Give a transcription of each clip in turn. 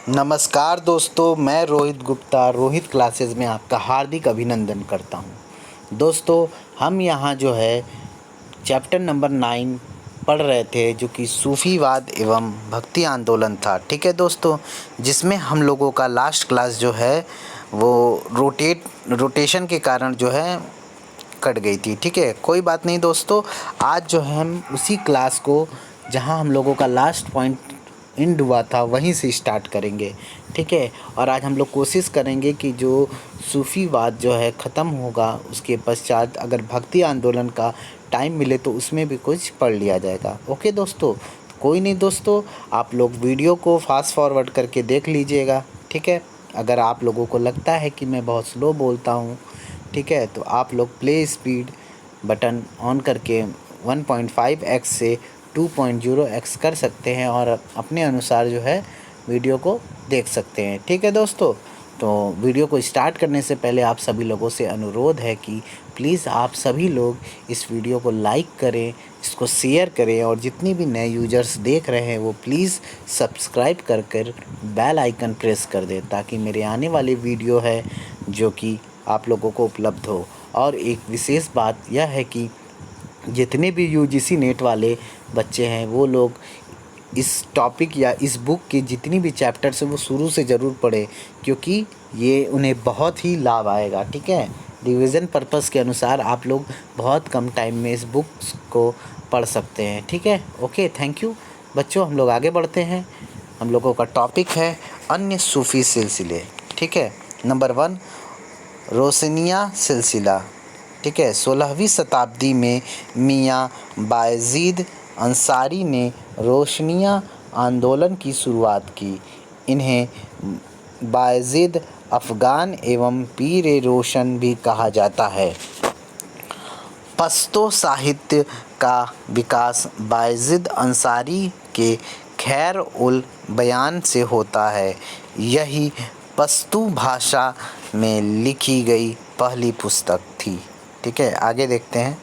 नमस्कार दोस्तों, मैं रोहित गुप्ता रोहित क्लासेस में आपका हार्दिक अभिनंदन करता हूं। दोस्तों, हम यहाँ जो है चैप्टर नंबर 9 पढ़ रहे थे, जो कि सूफीवाद एवं भक्ति आंदोलन था। ठीक है दोस्तों, जिसमें हम लोगों का लास्ट क्लास जो है वो रोटेशन के कारण जो है कट गई थी। ठीक है, कोई बात नहीं दोस्तों। आज जो है हम उसी क्लास को, जहां हम लोगों का लास्ट पॉइंट एंड हुआ था, वहीं से स्टार्ट करेंगे। ठीक है, और आज हम लोग कोशिश करेंगे कि जो सूफीवाद जो है ख़त्म होगा, उसके पश्चात अगर भक्ति आंदोलन का टाइम मिले तो उसमें भी कुछ पढ़ लिया जाएगा। ओके दोस्तों, कोई नहीं दोस्तों, आप लोग वीडियो को फास्ट फॉरवर्ड करके देख लीजिएगा। ठीक है, अगर आप लोगों को लगता है कि मैं बहुत स्लो बोलता हूँ, ठीक है, तो आप लोग प्ले स्पीड बटन ऑन करके 1.5x से 2.0x कर सकते हैं और अपने अनुसार जो है वीडियो को देख सकते हैं। ठीक है दोस्तों, तो वीडियो को स्टार्ट करने से पहले आप सभी लोगों से अनुरोध है कि प्लीज़ आप सभी लोग इस वीडियो को लाइक करें, इसको शेयर करें, और जितनी भी नए यूजर्स देख रहे हैं वो प्लीज़ सब्सक्राइब कर बेल आइकन प्रेस कर दें, ताकि मेरे आने वाले वीडियो है जो कि आप लोगों को उपलब्ध हो। और एक विशेष बात यह है कि जितने भी यूजीसी नेट वाले बच्चे हैं वो लोग इस टॉपिक या इस बुक की जितनी भी चैप्टर्स है वो शुरू से ज़रूर पढ़ें, क्योंकि ये उन्हें बहुत ही लाभ आएगा। ठीक है, रिवीजन पर्पस के अनुसार आप लोग बहुत कम टाइम में इस बुक्स को पढ़ सकते हैं। ठीक है, ओके, थैंक यू बच्चों। हम लोग आगे बढ़ते हैं। हम लोगों का टॉपिक है अन्य सूफ़ी सिलसिले। ठीक है, नंबर 1 रोशनिया सिलसिला। ठीक है, 16वीं शताब्दी में मियाँ बायज़ीद अंसारी ने रोशनिया आंदोलन की शुरुआत की। इन्हें बायज़ीद अफ़गान एवं पीर रोशन भी कहा जाता है। पश्तो साहित्य का विकास बायज़ीद अंसारी के खैर उल बयान से होता है। यही पश्तो भाषा में लिखी गई पहली पुस्तक थी। ठीक है, आगे देखते हैं,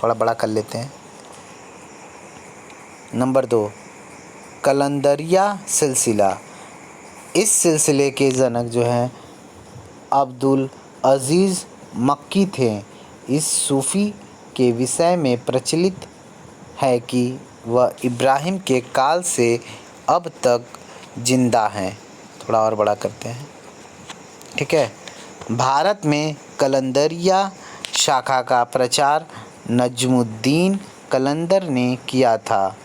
थोड़ा बड़ा कर लेते हैं। नंबर 2 कलंदरिया सिलसिला। इस सिलसिले के जनक जो हैं अब्दुल अज़ीज़ मक्की थे। इस सूफ़ी के विषय में प्रचलित है कि वह इब्राहिम के काल से अब तक जिंदा हैं। थोड़ा और बड़ा करते हैं। ठीक है, भारत में कलंदरिया शाखा का प्रचार नजमुद्दीन कलंदर ने किया था।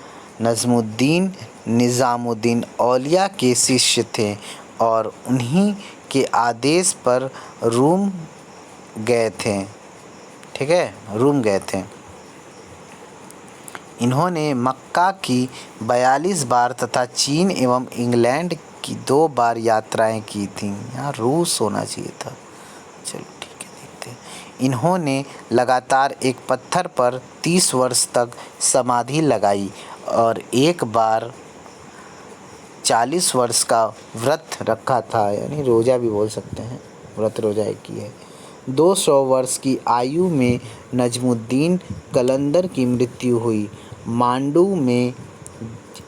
नजमुद्दीन निज़ामुद्दीन औलिया के शिष्य थे और उन्हीं के आदेश पर रूम गए थे। ठीक है, रूम गए थे। इन्होंने मक्का की 42 बार तथा चीन एवं इंग्लैंड की 2 बार यात्राएं की थीं। यहाँ रूस होना चाहिए था। चलो ठीक है, देखते हैं। इन्होंने लगातार एक पत्थर पर 30 वर्ष तक समाधि लगाई और एक बार 40 वर्ष का व्रत रखा था, यानी रोज़ा भी बोल सकते हैं, व्रत रोज़ा एक ही है। 200 वर्ष की आयु में नजमुद्दीन कलंदर की मृत्यु हुई। मांडू में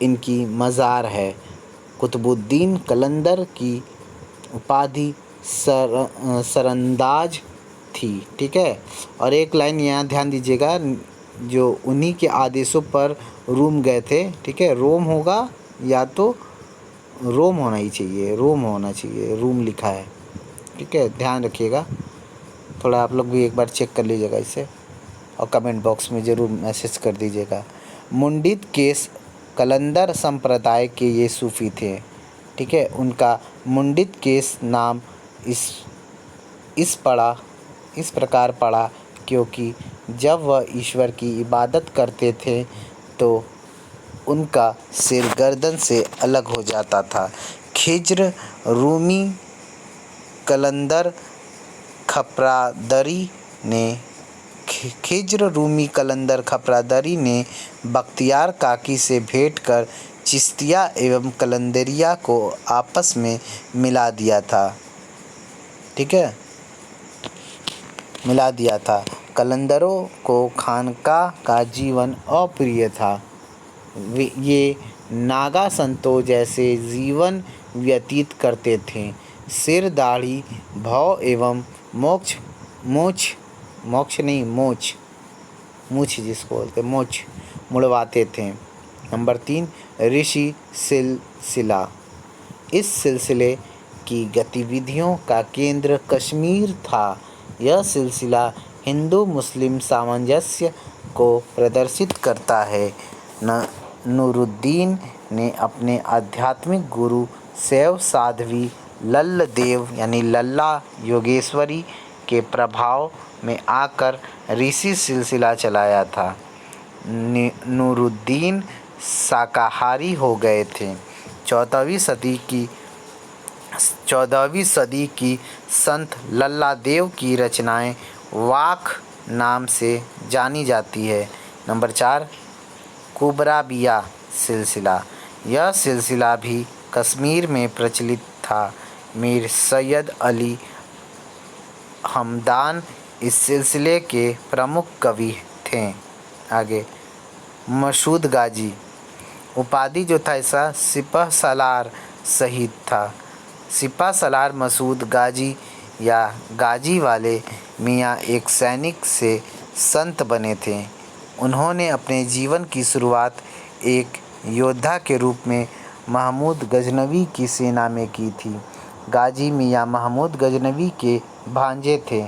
इनकी मज़ार है। कुतुबुद्दीन कलंदर की उपाधि सरंदाज थी। ठीक है, और एक लाइन यहाँ ध्यान दीजिएगा, जो उन्हीं के आदेशों पर रोम गए थे। ठीक है, रोम होगा या तो रोम होना ही चाहिए, रोम होना चाहिए, रूम लिखा है। ठीक है, ध्यान रखिएगा, थोड़ा आप लोग भी एक बार चेक कर लीजिएगा इसे, और कमेंट बॉक्स में ज़रूर मैसेज कर दीजिएगा। मुंडित केस कलंदर संप्रदाय के ये सूफ़ी थे। ठीक है, उनका मुंडित केस नाम इस प्रकार पड़ा क्योंकि जब वह ईश्वर की इबादत करते थे तो उनका सिर गर्दन से अलग हो जाता था। खिज्र रूमी कलंदर खपरादरी ने बख्तियार काकी से भेंट कर चिश्तिया एवं कलंदरिया को आपस में मिला दिया था। ठीक है, मिला दिया था। कलंदरों को खानका का जीवन अप्रिय था। ये नागा संतों जैसे जीवन व्यतीत करते थे। सिर, दाढ़ी, भव एवं मोक्ष मोक्ष मोक्ष नहीं मोच मूछ जिसको बोलते मोछ मुड़वाते थे। नंबर 3, ऋषि सिलसिला। इस सिलसिले की गतिविधियों का केंद्र कश्मीर था। यह सिलसिला हिंदू मुस्लिम सामंजस्य को प्रदर्शित करता है। नूरुद्दीन ने अपने आध्यात्मिक गुरु शैव साध्वी लल्ल देव यानी लल्ला योगेश्वरी के प्रभाव में आकर ऋषि सिलसिला चलाया था। नूरुद्दीन शाकाहारी हो गए थे। 14वीं सदी की संत लल्ला देव की रचनाएं वाक नाम से जानी जाती है। नंबर 4, कुबराबिया सिलसिला। यह सिलसिला भी कश्मीर में प्रचलित था। मीर सैयद अली हमदान इस सिलसिले के प्रमुख कवि थे। आगे, मसूद गाजी उपाधि जो था ऐसा सिपह सलार शहीद था। सिपह सलार मसूद गाजी या गाजी वाले मियाँ एक सैनिक से संत बने थे। उन्होंने अपने जीवन की शुरुआत एक योद्धा के रूप में महमूद गजनवी की सेना में की थी। गाजी मियाँ महमूद गजनवी के भांजे थे।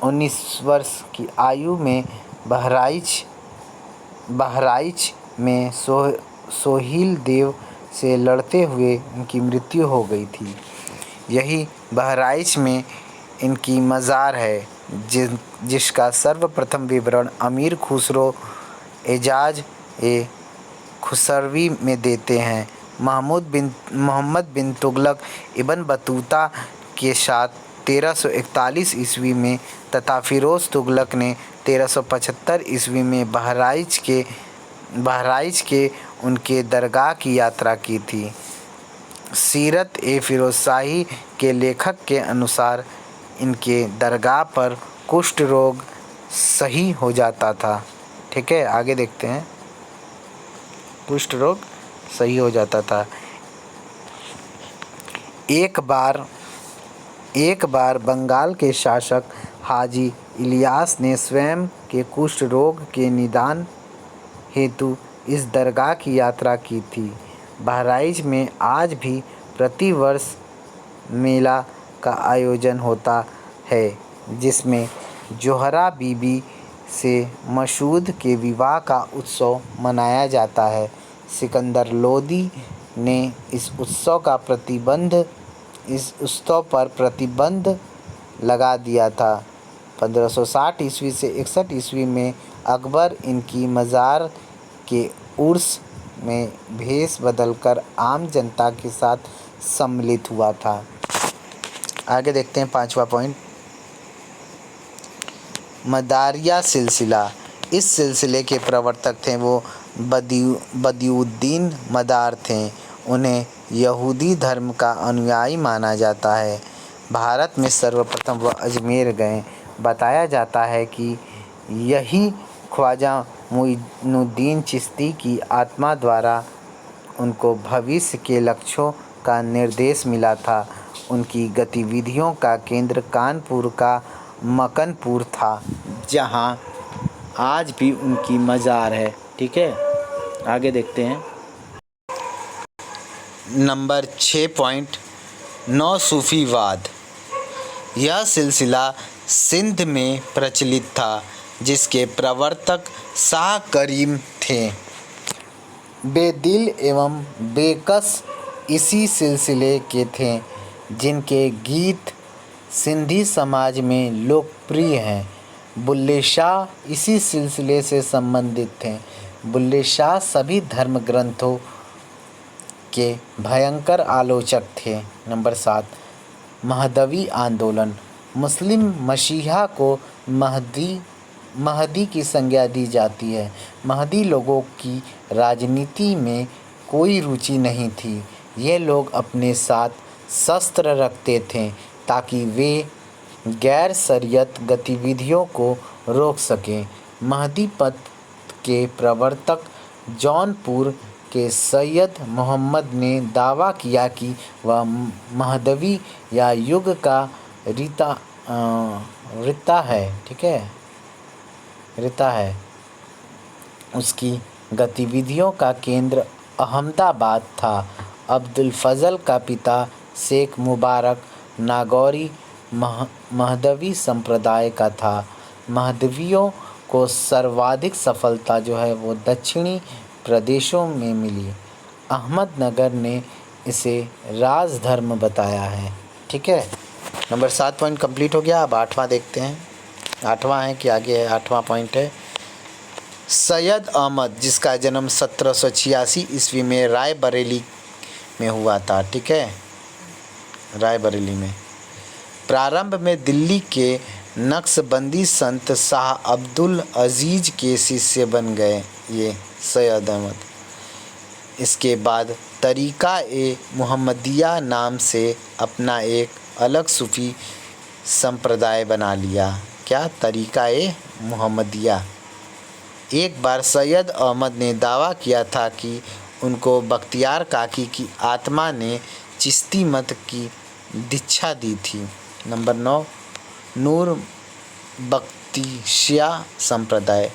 19 वर्ष की आयु में बहराइच में सोहिल देव से लड़ते हुए इनकी मृत्यु हो गई थी। यही बहराइच में इनकी मज़ार है जिसका सर्वप्रथम विवरण अमीर खुसरो एजाज ए खुसरवी में देते हैं। मोहम्मद बिन तुगलक इब्न बतूता के साथ 1341 ईस्वी में तथा फिरोज़ तुगलक ने 1375 ईस्वी में बहराइच के उनके दरगाह की यात्रा की थी। सीरत ए फिरोज शाही के लेखक के अनुसार इनके दरगाह पर कुष्ठ रोग सही हो जाता था। ठीक है, आगे देखते हैं। कुष्ठ रोग सही हो जाता था। एक बार बंगाल के शासक हाजी इलियास ने स्वयं के कुष्ठ रोग के निदान हेतु इस दरगाह की यात्रा की थी। बहराइच में आज भी प्रति वर्ष मेला का आयोजन होता है जिसमें जोहरा बीबी से मसूद के विवाह का उत्सव मनाया जाता है। सिकंदर लोदी ने इस उत्सव पर प्रतिबंध लगा दिया था। 1560 ईस्वी से 61 ईस्वी में अकबर इनकी मज़ार के उर्स में भेष बदलकर आम जनता के साथ सम्मिलित हुआ था। आगे देखते हैं 5वां पॉइंट, मदारिया सिलसिला। इस सिलसिले के प्रवर्तक थे वो बदियुद्दीन मदार थे। उन्हें यहूदी धर्म का अनुयायी माना जाता है। भारत में सर्वप्रथम वह अजमेर गए। बताया जाता है कि यही ख्वाजा मुइनुद्दीन चिश्ती की आत्मा द्वारा उनको भविष्य के लक्ष्यों का निर्देश मिला था। उनकी गतिविधियों का केंद्र कानपुर का मकनपुर था, जहां आज भी उनकी मज़ार है। ठीक है, आगे देखते हैं। नंबर 6 पॉइंट, नौ सूफीवाद। यह सिलसिला सिंध में प्रचलित था जिसके प्रवर्तक शाह करीम थे। बेदिल एवं बेकस इसी सिलसिले के थे, जिनके गीत सिंधी समाज में लोकप्रिय हैं। बुल्ले शाह इसी सिलसिले से संबंधित थे। बुल्ले शाह सभी धर्म ग्रंथों के भयंकर आलोचक थे। नंबर 7, महदवी आंदोलन। मुस्लिम मसीहा को महदी की संज्ञा दी जाती है। महदी लोगों की राजनीति में कोई रुचि नहीं थी। ये लोग अपने साथ शस्त्र रखते थे ताकि वे गैर शरीयत गतिविधियों को रोक सकें। महदी पथ के प्रवर्तक जौनपुर के सैयद मोहम्मद ने दावा किया कि वह महदवी या युग का रिता है, ठीक है, रिता है। उसकी गतिविधियों का केंद्र अहमदाबाद था। अब्दुल फजल का पिता शेख मुबारक नागौरी महदवी संप्रदाय का था। महदवियों को सर्वाधिक सफलता जो है वो दक्षिणी प्रदेशों में मिली। अहमदनगर ने इसे राजधर्म बताया है, ठीक है। नंबर 7 पॉइंट कंप्लीट हो गया। अब 8वां देखते हैं। 8वां है कि आगे है? 8वां पॉइंट है सैयद अहमद, जिसका जन्म 1786 ईस्वी में रायबरेली में हुआ था, ठीक है, रायबरेली में। प्रारंभ में दिल्ली के नक्शबंदी संत शाह अब्दुल अजीज के शिष्य बन गए ये सैयद अहमद। इसके बाद तरीक़ा ए मुहम्मदिया नाम से अपना एक अलग सूफ़ी संप्रदाय बना लिया। क्या? तरीक़ा ए मुहम्मदिया। एक बार सैयद अहमद ने दावा किया था कि उनको बख्तियार काकी की आत्मा ने चिश्ती मत की दीक्षा दी थी। नंबर 9 नूर बख्तिशिया संप्रदाय।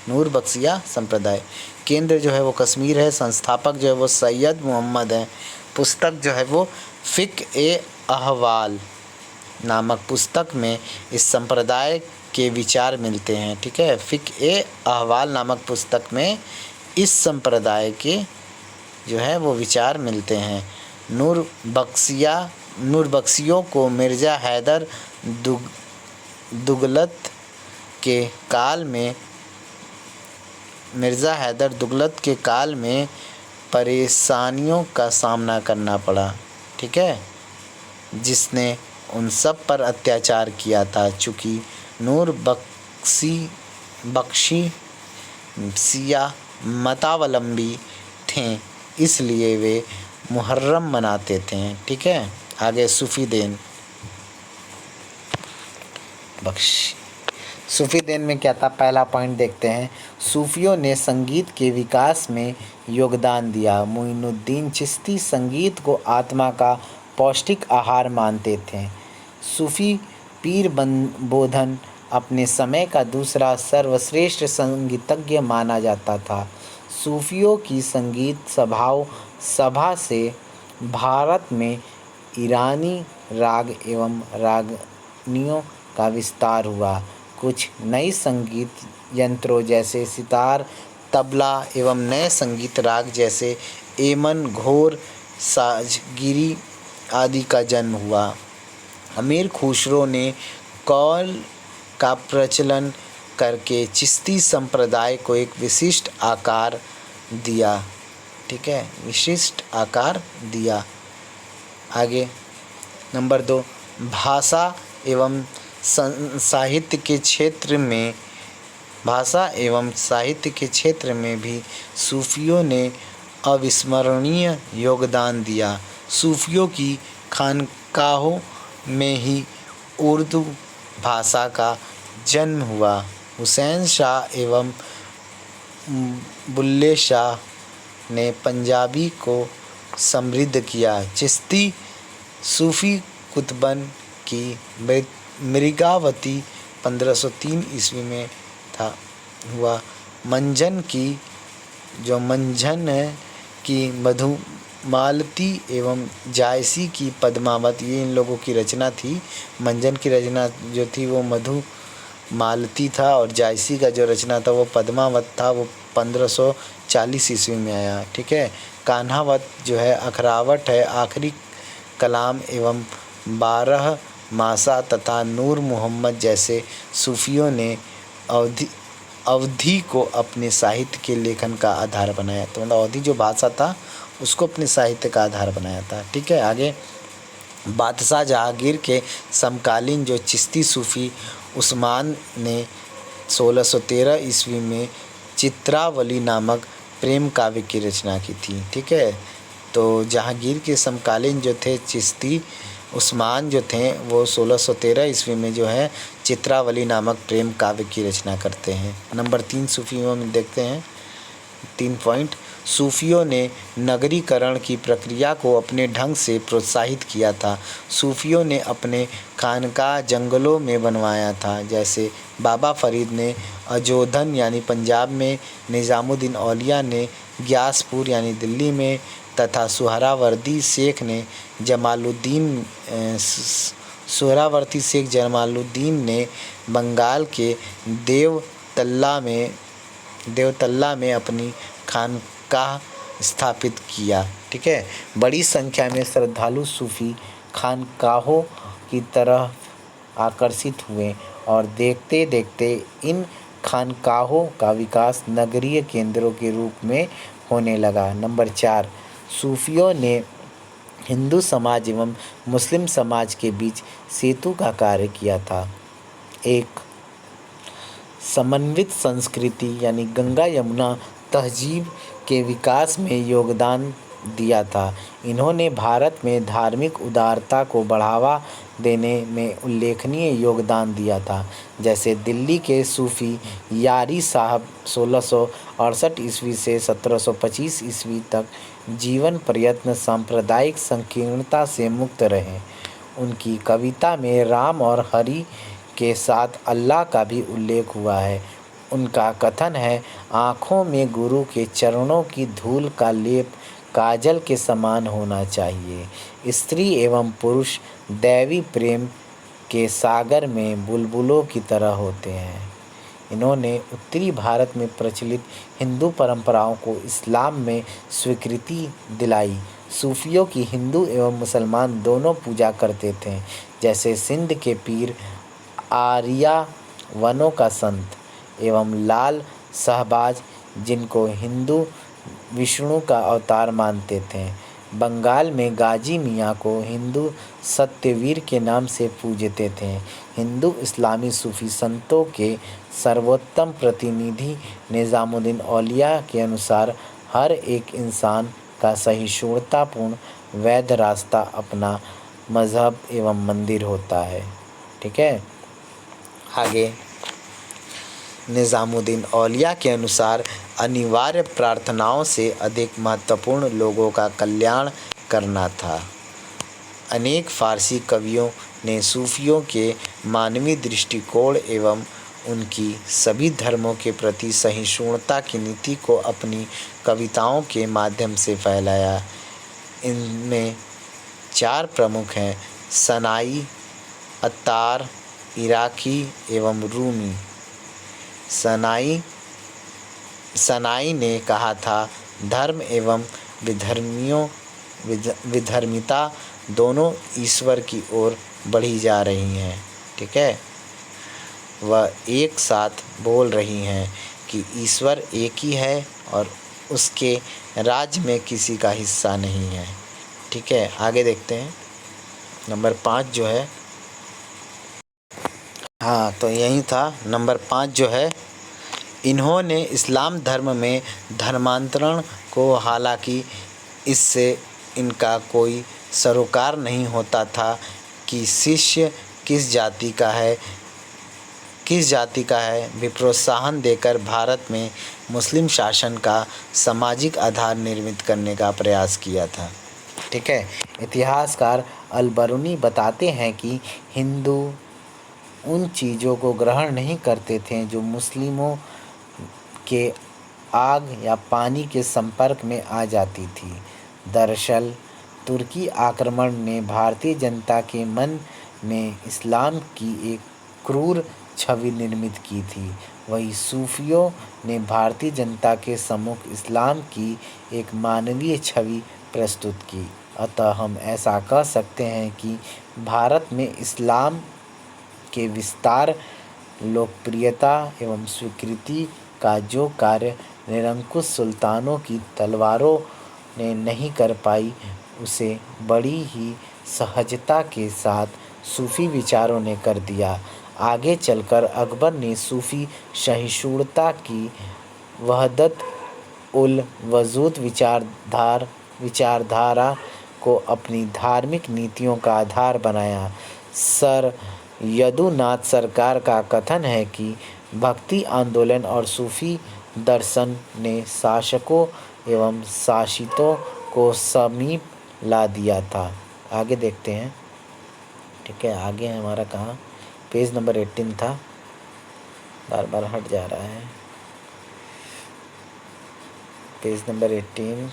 नूर बख्तिशिया संप्रदाय केंद्र जो है वो कश्मीर है। संस्थापक जो है वो सैयद मोहम्मद हैं। पुस्तक जो है वो फ़िक़्ह-ए-अहवाल नामक पुस्तक में इस संप्रदाय के विचार मिलते हैं, ठीक है। फ़िक़्ह-ए-अहवाल नामक पुस्तक में इस संप्रदाय के जो है वो विचार मिलते हैं। नूर बख्शियों को मिर्ज़ा हैदर दुगलत के काल में परेशानियों का सामना करना पड़ा, ठीक है, जिसने उन सब पर अत्याचार किया था। चूँकि नूर बख्शी शिया मतावलंबी थे, इसलिए वे मुहर्रम मनाते थे, ठीक है। आगे सूफ़ी देन में क्या था? पहला पॉइंट देखते हैं। सूफियों ने संगीत के विकास में योगदान दिया। मुइनुद्दीन चिश्ती संगीत को आत्मा का पौष्टिक आहार मानते थे। सूफी पीर बोधन अपने समय का दूसरा सर्वश्रेष्ठ संगीतज्ञ माना जाता था। सूफियों की संगीत सभा से भारत में ईरानी राग एवं रागनियों का विस्तार हुआ। कुछ नई संगीत यंत्रों जैसे सितार, तबला एवं नए संगीत राग जैसे एमन, घोर, साजगिरी आदि का जन्म हुआ। अमीर खुसरो ने कौल का प्रचलन करके चिश्ती संप्रदाय को एक विशिष्ट आकार दिया, ठीक है, विशिष्ट आकार दिया। आगे नंबर 2 भाषा एवं साहित्य के क्षेत्र में भी सूफियों ने अविस्मरणीय योगदान दिया। सूफियों की खानकाहों में ही उर्दू भाषा का जन्म हुआ। हुसैन शाह एवं बुल्ले शाह ने पंजाबी को समृद्ध किया। चिश्ती सूफी कुतुबन की मृगावती 1503 ईस्वी में हुआ। मंझन की मधुमालती एवं जायसी की पद्मावत, ये इन लोगों की रचना थी। मंझन की रचना जो थी वो मधुमालती था और जायसी का जो रचना था वो पद्मावत था। वो 1540 ईस्वी में आया, ठीक है। कान्हावत जो है अखरावट है। आखिरी कलाम एवं 12 मासा तथा नूर मोहम्मद जैसे सूफियों ने अवधी को अपने साहित्य के लेखन का आधार बनाया। तो मतलब अवधी जो भाषा था उसको अपने साहित्य का आधार बनाया था, ठीक है। आगे बादशाह जहांगीर के समकालीन जो चिश्ती सूफी उस्मान ने 1613 ईस्वी में चित्रावली नामक प्रेम काव्य की रचना की थी, ठीक है। तो जहांगीर के समकालीन जो थे चिश्ती उस्मान जो थे वो 1613 ईस्वी में जो है चित्रावली नामक प्रेम काव्य की रचना करते हैं। नंबर 3 सूफियों में देखते हैं 3 पॉइंट। सूफियों ने नगरीकरण की प्रक्रिया को अपने ढंग से प्रोत्साहित किया था। सूफियों ने अपने खानका जंगलों में बनवाया था, जैसे बाबा फरीद ने अजोधन यानी पंजाब में, निज़ामुद्दीन औलिया ने ग्यासपुर यानी दिल्ली में तथा सुहरावर्दी शेख जमालुद्दीन ने बंगाल के देवतल्ला में अपनी खानकाह स्थापित किया। ठीक है, बड़ी संख्या में श्रद्धालु सूफी खानकाहों की तरफ आकर्षित हुए और देखते देखते इन खानकाहों का विकास नगरीय केंद्रों के रूप में होने लगा। नंबर 4 सूफियों ने हिंदू समाज एवं मुस्लिम समाज के बीच सेतु का कार्य किया था। एक समन्वित संस्कृति यानी गंगा यमुना तहजीब के विकास में योगदान दिया था। इन्होंने भारत में धार्मिक उदारता को बढ़ावा देने में उल्लेखनीय योगदान दिया था। जैसे दिल्ली के सूफी यारी साहब 1668 ईस्वी से 1725 ईस्वी तक जीवन पर्यंत सांप्रदायिक संकीर्णता से मुक्त रहे। उनकी कविता में राम और हरि के साथ अल्लाह का भी उल्लेख हुआ है। उनका कथन है, आँखों में गुरु के चरणों की धूल का लेप काजल के समान होना चाहिए। स्त्री एवं पुरुष दैवी प्रेम के सागर में बुलबुलों की तरह होते हैं। इन्होंने उत्तरी भारत में प्रचलित हिंदू परंपराओं को इस्लाम में स्वीकृति दिलाई। सूफियों की हिंदू एवं मुसलमान दोनों पूजा करते थे। जैसे सिंध के पीर आर्या वनों का संत एवं लाल शहबाज, जिनको हिंदू विष्णु का अवतार मानते थे। बंगाल में गाजी मियाँ को हिंदू सत्यवीर के नाम से पूजते थे। हिंदू इस्लामी सूफी संतों के सर्वोत्तम प्रतिनिधि निज़ामुद्दीन औलिया के अनुसार हर एक इंसान का सहिष्णुतापूर्ण वैध रास्ता अपना मज़हब एवं मंदिर होता है। ठीक है, आगे निज़ामुद्दीन औलिया के अनुसार अनिवार्य प्रार्थनाओं से अधिक महत्वपूर्ण लोगों का कल्याण करना था। अनेक फ़ारसी कवियों ने सूफियों के मानवीय दृष्टिकोण एवं उनकी सभी धर्मों के प्रति सहिष्णुता की नीति को अपनी कविताओं के माध्यम से फैलाया। इनमें 4 प्रमुख हैं: सनाई, अत्तार, इराकी एवं रूमी। सनाई ने कहा था, धर्म एवं विधर्मिता दोनों ईश्वर की ओर बढ़ी जा रही हैं। ठीक है, वह एक साथ बोल रही हैं कि ईश्वर एक ही है और उसके राज्य में किसी का हिस्सा नहीं है। ठीक है, आगे देखते हैं। नंबर 5 जो है, हाँ तो यही था। नंबर 5 जो है, इन्होंने इस्लाम धर्म में धर्मांतरण को, हालांकि इससे इनका कोई सरोकार नहीं होता था कि शिष्य किस जाति का है, भी प्रोत्साहन देकर भारत में मुस्लिम शासन का सामाजिक आधार निर्मित करने का प्रयास किया था। ठीक है, इतिहासकार अल-बरूनी बताते हैं कि हिंदू उन चीज़ों को ग्रहण नहीं करते थे जो मुस्लिमों के आग या पानी के संपर्क में आ जाती थी। दरअसल तुर्की आक्रमण ने भारतीय जनता के मन में इस्लाम की एक क्रूर छवि निर्मित की थी। वहीं सूफियों ने भारतीय जनता के सम्मुख इस्लाम की एक मानवीय छवि प्रस्तुत की। अतः हम ऐसा कह सकते हैं कि भारत में इस्लाम के विस्तार, लोकप्रियता एवं स्वीकृति का जो कार्य निरंकुश सुल्तानों की तलवारों ने नहीं कर पाई, उसे बड़ी ही सहजता के साथ सूफी विचारों ने कर दिया। आगे चलकर अकबर ने सूफी सहिष्णुता की वहदत उल वजूद विचारधारा को अपनी धार्मिक नीतियों का आधार बनाया। सर यदुनाथ सरकार का कथन है कि भक्ति आंदोलन और सूफी दर्शन ने शासकों एवं शासितों को समीप ला दिया था। आगे देखते हैं। ठीक है, आगे हमारा कहाँ, पेज नंबर 18 था, बार बार हट जा रहा है। पेज नंबर 18,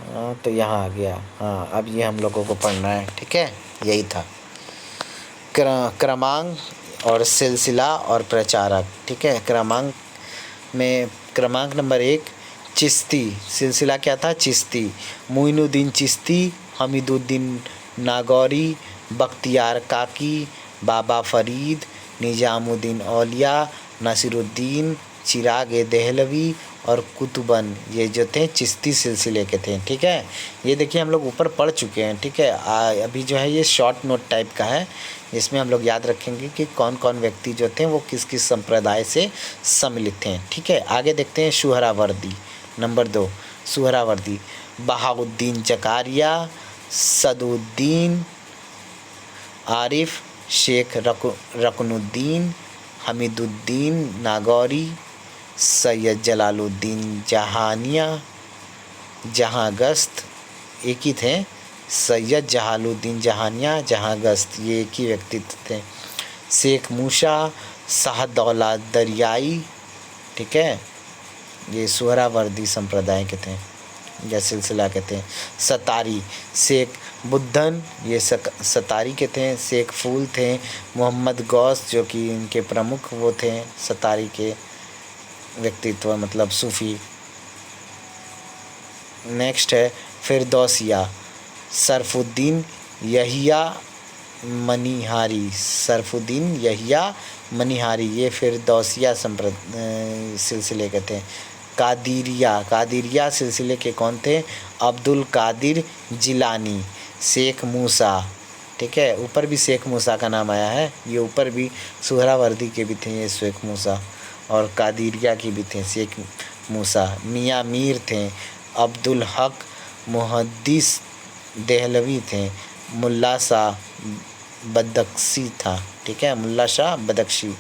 हाँ तो यहाँ आ गया। हाँ, अब ये हम लोगों को पढ़ना है। ठीक है, यही था क्रमांक और सिलसिला और प्रचारक। ठीक है, क्रमांक में क्रमांक नंबर 1 चिश्ती, सिलसिला क्या था, चिश्ती, मोइनुद्दीन चिश्ती, हमीदुद्दीन नागौरी, बख्तियार काकी, बाबा फरीद, निजामुद्दीन औलिया, नसीरुद्दीन, चिराग देहलवी और कुतुबन, ये जो थे चिश्ती सिलसिले के थे। ठीक है, ये देखिए हम लोग ऊपर पढ़ चुके हैं। ठीक है, अभी जो है ये शॉर्ट नोट टाइप का है, इसमें हम लोग याद रखेंगे कि कौन कौन व्यक्ति जो थे वो किस किस संप्रदाय से सम्मिलित थे। ठीक है, आगे देखते हैं सुहरावर्दी। नंबर 2 सुहरावर्दी, बहाउद्दीन जकारिया, सदुद्दीन, आरिफ, शेख रकनुद्दीन, हमीदुद्दीन नागौरी, सैयद जलालुद्दीन जहानिया, जहाँगस्त, एक ही थे, सैयद जलालुद्दीन जहानिया, जहाँगस्त, ये एक ही व्यक्तित्व थे। शेख मूसा, शाहदौला दरियाई। ठीक है, ये सुहरावर्दी संप्रदाय के थे या सिलसिला के थे। सतारी, शेख बुद्धन, ये सतारी के थे। शेख फूल थे। मोहम्मद गौस, जो कि इनके प्रमुख वो थे सतारी के व्यक्तित्व, मतलब सूफ़ी। नेक्स्ट है फिरदौसिया, सरफुद्दीन यहिया मनिहारी, सरफुद्दीन यहिया मनिहारी, ये फिरदौसिया सिलसिले के थे। कादिरिया सिलसिले के कौन थे, अब्दुल कादिर जिलानी, शेख मूसा। ठीक है, ऊपर भी शेख मूसा का नाम आया है, ये ऊपर भी सुहरावर्दी के भी थे ये शेख मूसा, और कादिरिया की भी थे शेख मूसा। मियाँ मीर थे, अब्दुल हक मुहद्दिस देहलवी थे, मुल्ला शाह बदख्शी था। ठीक है, मुल्ला शाह बदख्शी,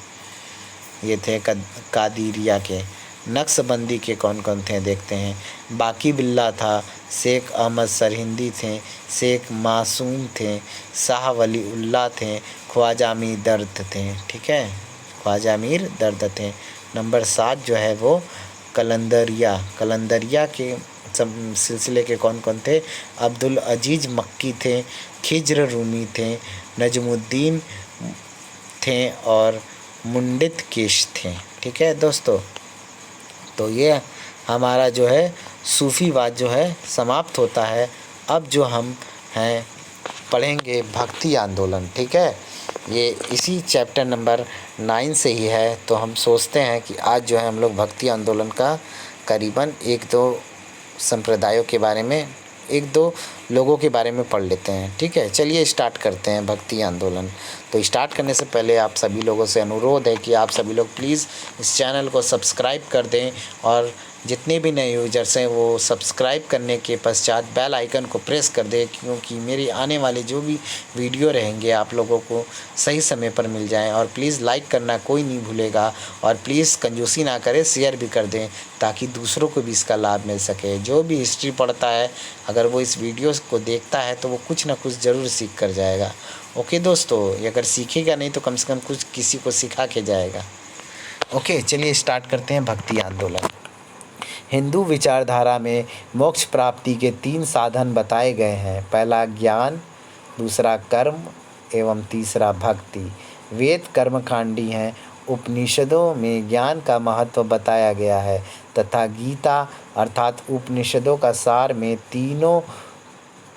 ये थे कादिरिया के। नक्शबंदी के कौन कौन थे देखते हैं। बाकी बिल्ला था, शेख अहमद सरहिंदी थे, शेख मासूम थे, शाह वलीउल्लाह थे, ख्वाजा मीर दर्द थे। ठीक है, ख्वाजा मीर दर्द थे। नंबर 7 जो है वो कलंदरिया के सिलसिले के कौन कौन थे, अब्दुल अजीज़ मक्की थे, खिज्र रूमी थे, नजमुद्दीन थे और मुंडित केश थे। ठीक है दोस्तों, तो ये हमारा जो है सूफ़ीवाद जो है समाप्त होता है। अब जो हम हैं पढ़ेंगे भक्ति आंदोलन। ठीक है, ये इसी चैप्टर नंबर 9 से ही है, तो हम सोचते हैं कि आज जो है हम लोग भक्ति आंदोलन का करीबन 1-2 संप्रदायों के बारे में, 1-2 लोगों के बारे में पढ़ लेते हैं। ठीक है, चलिए स्टार्ट करते हैं भक्ति आंदोलन। तो स्टार्ट करने से पहले आप सभी लोगों से अनुरोध है कि आप सभी लोग प्लीज़ इस चैनल को सब्सक्राइब कर दें, और जितने भी नए यूजर्स हैं वो सब्सक्राइब करने के पश्चात बेल आइकन को प्रेस कर दें, क्योंकि मेरे आने वाले जो भी वीडियो रहेंगे आप लोगों को सही समय पर मिल जाएं। और प्लीज़ लाइक करना कोई नहीं भूलेगा, और प्लीज़ कंजूसी ना करें, शेयर भी कर दें ताकि दूसरों को भी इसका लाभ मिल सके। जो भी हिस्ट्री पढ़ता है अगर वो इस वीडियो को देखता है तो वो कुछ ना कुछ ज़रूर सीख कर जाएगा। ओके दोस्तों, अगर सीखेगा नहीं तो कम से कम कुछ किसी को सिखा के जाएगा। ओके, चलिए स्टार्ट करते हैं भक्ति आंदोलन। हिंदू विचारधारा में मोक्ष प्राप्ति के 3 साधन बताए गए हैं। पहला ज्ञान, दूसरा कर्म एवं तीसरा भक्ति। वेद कर्मकांडी हैं। उपनिषदों में ज्ञान का महत्व बताया गया है तथा गीता अर्थात उपनिषदों का सार में तीनों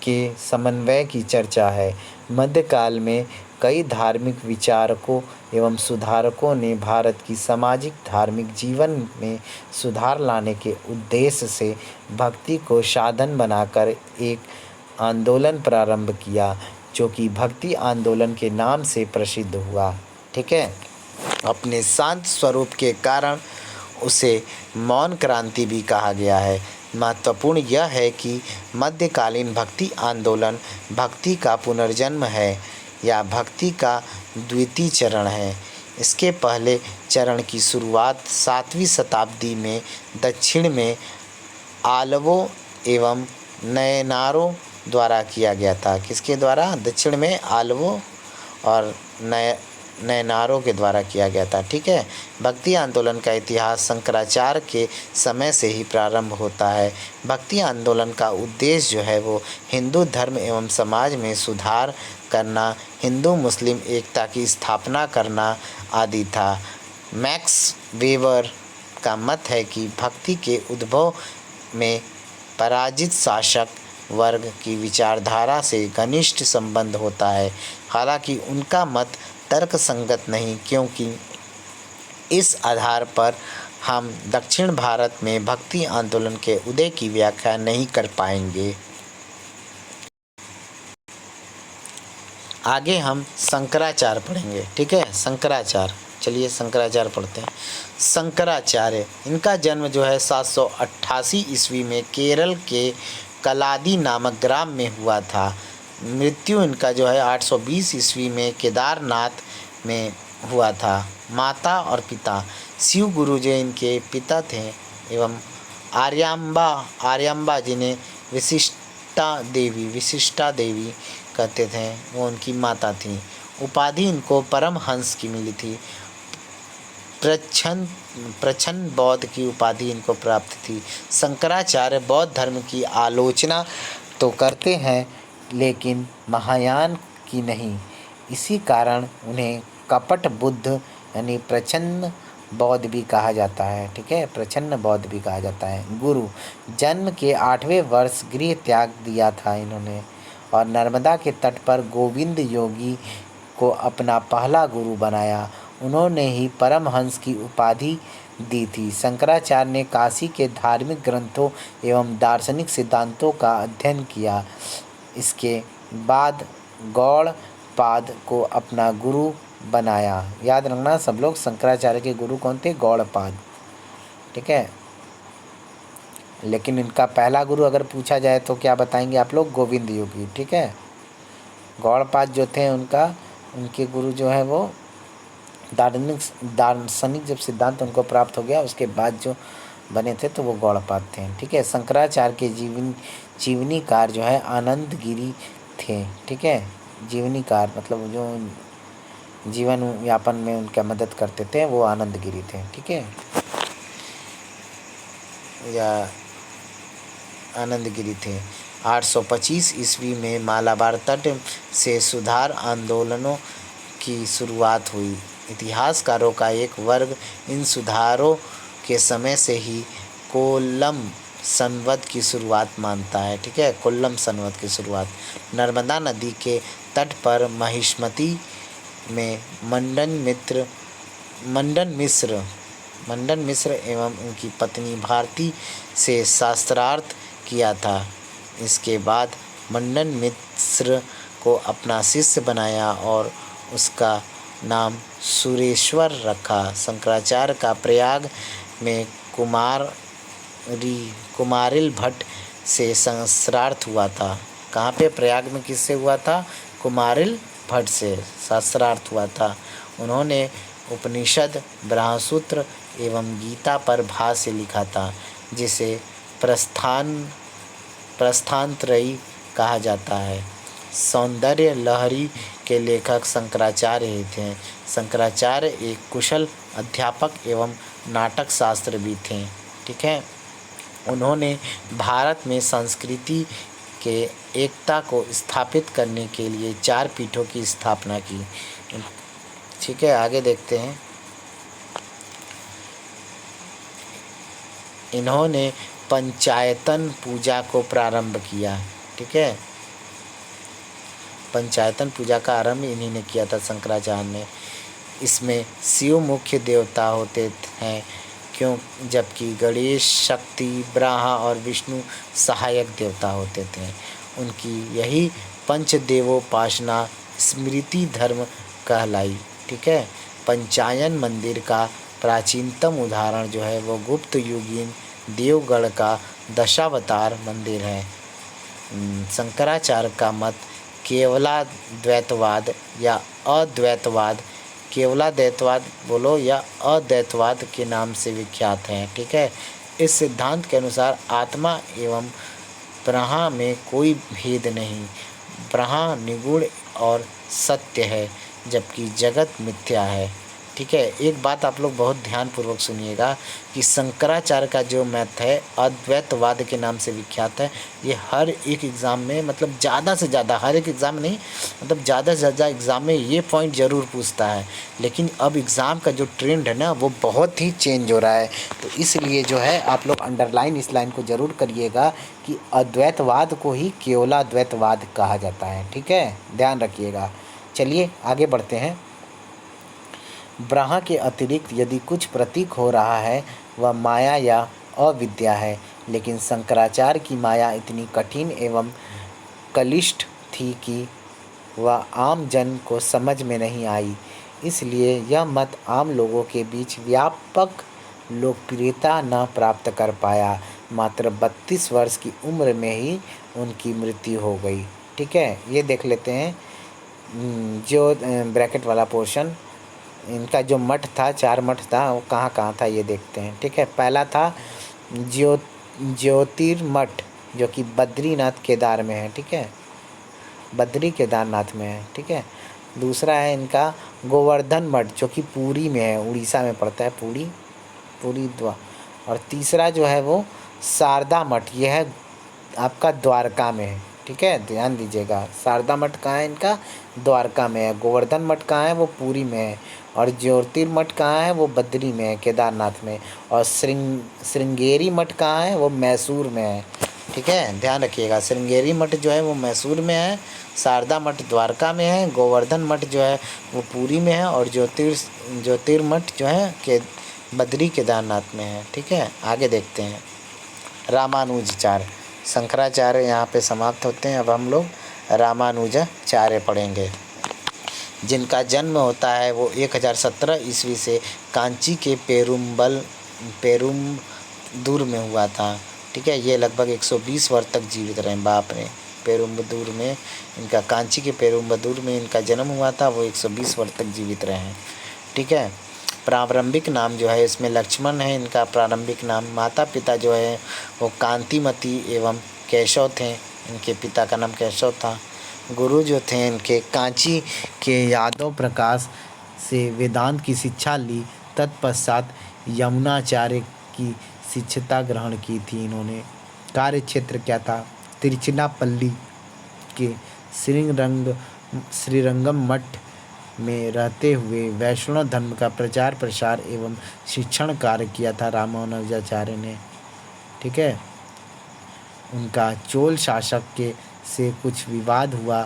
के समन्वय की चर्चा है। मध्यकाल में कई धार्मिक विचारकों एवं सुधारकों ने भारत की सामाजिक धार्मिक जीवन में सुधार लाने के उद्देश्य से भक्ति को साधन बनाकर एक आंदोलन प्रारंभ किया, जो कि भक्ति आंदोलन के नाम से प्रसिद्ध हुआ। ठीक है, अपने शांत स्वरूप के कारण उसे मौन क्रांति भी कहा गया है। महत्वपूर्ण यह है कि मध्यकालीन भक्ति आंदोलन भक्ति का पुनर्जन्म है या भक्ति का द्वितीय चरण है। इसके पहले चरण की शुरुआत 7वीं शताब्दी में दक्षिण में आलवों एवं नयनारों द्वारा किया गया था। किसके द्वारा? दक्षिण में आलवों और नयनारों के द्वारा किया गया था। ठीक है। भक्ति आंदोलन का इतिहास शंकराचार्य के समय से ही प्रारंभ होता है। भक्ति आंदोलन का उद्देश्य जो है वो हिंदू धर्म एवं समाज में सुधार करना, हिंदू मुस्लिम एकता की स्थापना करना आदि था। मैक्स वेबर का मत है कि भक्ति के उद्भव में पराजित शासक वर्ग की विचारधारा से घनिष्ठ संबंध होता है। हालांकि उनका मत तर्कसंगत नहीं, क्योंकि इस आधार पर हम दक्षिण भारत में भक्ति आंदोलन के उदय की व्याख्या नहीं कर पाएंगे। आगे हम शंकराचार्य पढ़ेंगे। ठीक है, शंकराचार्य। चलिए शंकराचार्य पढ़ते हैं। शंकराचार्य, इनका जन्म जो है 788 ईस्वी में केरल के कलादी नामक ग्राम में हुआ था। मृत्यु इनका जो है 820 ईस्वी में केदारनाथ में हुआ था। माता और पिता शिव गुरु जो इनके पिता थे एवं आर्याम्बा जिन्हें विशिष्टा देवी कहते थे, वो उनकी माता थी। उपाधि इनको परमहंस की मिली थी। प्रच्छन्न बौद्ध की उपाधि इनको प्राप्त थी। शंकराचार्य बौद्ध धर्म की आलोचना तो करते हैं लेकिन महायान की नहीं। इसी कारण उन्हें कपट बुद्ध यानी प्रच्छन्न बौद्ध भी कहा जाता है। ठीक है, प्रच्छन्न बौद्ध भी कहा जाता है। गुरु, जन्म के 8वें वर्ष गृह त्याग दिया था इन्होंने और नर्मदा के तट पर गोविंद योगी को अपना पहला गुरु बनाया। उन्होंने ही परमहंस की उपाधि दी थी। शंकराचार्य ने काशी के धार्मिक ग्रंथों एवं दार्शनिक सिद्धांतों का अध्ययन किया। इसके बाद गौड़पाद को अपना गुरु बनाया। याद रखना सब लोग, शंकराचार्य के गुरु कौन थे? गौड़पाद। ठीक है, लेकिन इनका पहला गुरु अगर पूछा जाए तो क्या बताएंगे आप लोग? गोविंद योगी। ठीक है, गौड़पाद जो थे उनके गुरु जो है वो दार्शनिक जब सिद्धांत उनको प्राप्त हो गया उसके बाद जो बने थे तो वो गौड़पाद थे। ठीक है, शंकराचार्य के जीवनीकार जो है आनंद गिरी थे। ठीक है, जीवनीकार मतलब जो जीवन यापन में उनका मदद करते थे वो आनंद गिरी थे। ठीक है, या आनंद गिरी थे। 825 ईस्वी में मालाबार तट से सुधार आंदोलनों की शुरुआत हुई। इतिहासकारों का एक वर्ग इन सुधारों के समय से ही कोल्लम संवत की शुरुआत मानता है। ठीक है, कोल्लम संवत की शुरुआत। नर्मदा नदी के तट पर महिष्मती में मंडन मिश्र एवं उनकी पत्नी भारती से शास्त्रार्थ किया था। इसके बाद मंडन मिश्र को अपना शिष्य बनाया और उसका नाम सुरेश्वर रखा। शंकराचार्य का प्रयाग में कुमारिल भट्ट से शास्त्रार्थ हुआ था। कहाँ पे? प्रयाग में किससे हुआ था? कुमारिल भट्ट से शास्त्रार्थ हुआ था। उन्होंने उपनिषद, ब्रह्मसूत्र एवं गीता पर भाष्य लिखा था, जिसे प्रस्थानत्रयी कहा जाता है। सौंदर्य लहरी के लेखक शंकराचार्य ही थे। शंकराचार्य एक कुशल अध्यापक एवं नाटक शास्त्र भी थे। ठीक है, उन्होंने भारत में संस्कृति के एकता को स्थापित करने के लिए 4 पीठों की स्थापना की। ठीक है, आगे देखते हैं। इन्होंने पंचायतन पूजा को प्रारंभ किया। ठीक है, पंचायतन पूजा का आरंभ इन्हीं ने किया था, शंकराचार्य ने। इसमें शिव मुख्य देवता होते हैं, जबकि गणेश, शक्ति, ब्रह्मा और विष्णु सहायक देवता होते थे। उनकी यही पंचदेवोपासना स्मृति धर्म कहलाई। ठीक है, पंचायन मंदिर का प्राचीनतम उदाहरण जो है वो गुप्त युगीन देवगढ़ का दशावतार मंदिर है। शंकराचार्य का मत केवलाद्वैतवाद या अद्वैतवाद, केवलाद्वैतवाद बोलो या अद्वैतवाद के नाम से विख्यात है। ठीक है, इस सिद्धांत के अनुसार आत्मा एवं ब्रह्म में कोई भेद नहीं, ब्रह्म निगूढ़ और सत्य है जबकि जगत मिथ्या है। ठीक है, एक बात आप लोग बहुत ध्यानपूर्वक सुनिएगा कि शंकराचार्य का जो मैथ है अद्वैतवाद के नाम से विख्यात है। ये हर एक एग्ज़ाम में, मतलब ज़्यादा से ज़्यादा, हर एक एग्ज़ाम नहीं, मतलब ज़्यादा से ज़्यादा एग्ज़ाम में ये पॉइंट ज़रूर पूछता है। लेकिन अब एग्ज़ाम का जो ट्रेंड है ना वो बहुत ही चेंज हो रहा है, तो इसलिए जो है आप लोग अंडरलाइन इस लाइन को ज़रूर करिएगा कि अद्वैतवाद को ही केवलाद्वैतवाद कहा जाता है। ठीक है, ध्यान रखिएगा। चलिए आगे बढ़ते हैं। ब्रह्म के अतिरिक्त यदि कुछ प्रतीक हो रहा है वह माया या अविद्या है, लेकिन शंकराचार्य की माया इतनी कठिन एवं क्लिष्ट थी कि वह आम जन को समझ में नहीं आई। इसलिए यह मत आम लोगों के बीच व्यापक लोकप्रियता न प्राप्त कर पाया। मात्र 32 वर्ष की उम्र में ही उनकी मृत्यु हो गई। ठीक है, ये देख लेते हैं जो ब्रैकेट वाला पोर्शन, इनका जो मठ था, 4 मठ था, वो कहाँ कहाँ था ये देखते हैं। ठीक है, पहला था ज्योतिर्मठ जो कि बद्रीनाथ केदार में है। ठीक है, बद्री केदारनाथ में है। ठीक है, दूसरा है इनका गोवर्धन मठ जो कि पुरी में है, उड़ीसा में पड़ता है, पुरी द्वार। और तीसरा जो है वो शारदा मठ, ये है आपका द्वारका में है। ठीक है, ध्यान दीजिएगा, शारदा मठ कहाँ है इनका, द्वारका में है। गोवर्धन मठ कहाँ है, वो पुरी में है। और ज्योतिर्मठ कहाँ है, वो बद्री में है, केदारनाथ में। और श्रृंगेरी मठ कहाँ है, वो मैसूर में है। ठीक है, ध्यान रखिएगा, श्रृंगेरी मठ जो है वो मैसूर में है, शारदा मठ द्वारका में है, गोवर्धन मठ जो है वो पुरी में है, और ज्योतिर्मठ जो है के बद्री केदारनाथ में है। ठीक है, आगे देखते हैं। रामानुजाचार्य, शंकराचार्य यहाँ पे समाप्त होते हैं। अब हम लोग रामानुजाचार्य पढ़ेंगे, जिनका जन्म होता है वो 1017 ईस्वी से कांची के पेरुम्बदूर में हुआ था। ठीक है, ये लगभग 120 वर्ष तक जीवित रहे। बाप रे, पेरुम्बदूर में इनका, कांची के पेरुम्बदूर में इनका जन्म हुआ था, वो 120 वर्ष तक जीवित रहे हैं। ठीक है, प्रारंभिक नाम जो है इसमें लक्ष्मण है इनका प्रारंभिक नाम। माता पिता जो है वो कांतिमती एवं केशव थे, इनके पिता का नाम केशव था। गुरु जो थे इनके कांची के यादव प्रकाश से वेदांत की शिक्षा ली। तत्पश्चात यमुनाचार्य की शिक्षता ग्रहण की थी इन्होंने। कार्य क्षेत्र क्या था, तिरुचिरापल्ली के श्रीरंगम मठ में रहते हुए वैष्णव धर्म का प्रचार प्रसार एवं शिक्षण कार्य किया था रामानुजाचार्य ने। ठीक है, उनका चोल शासक के से कुछ विवाद हुआ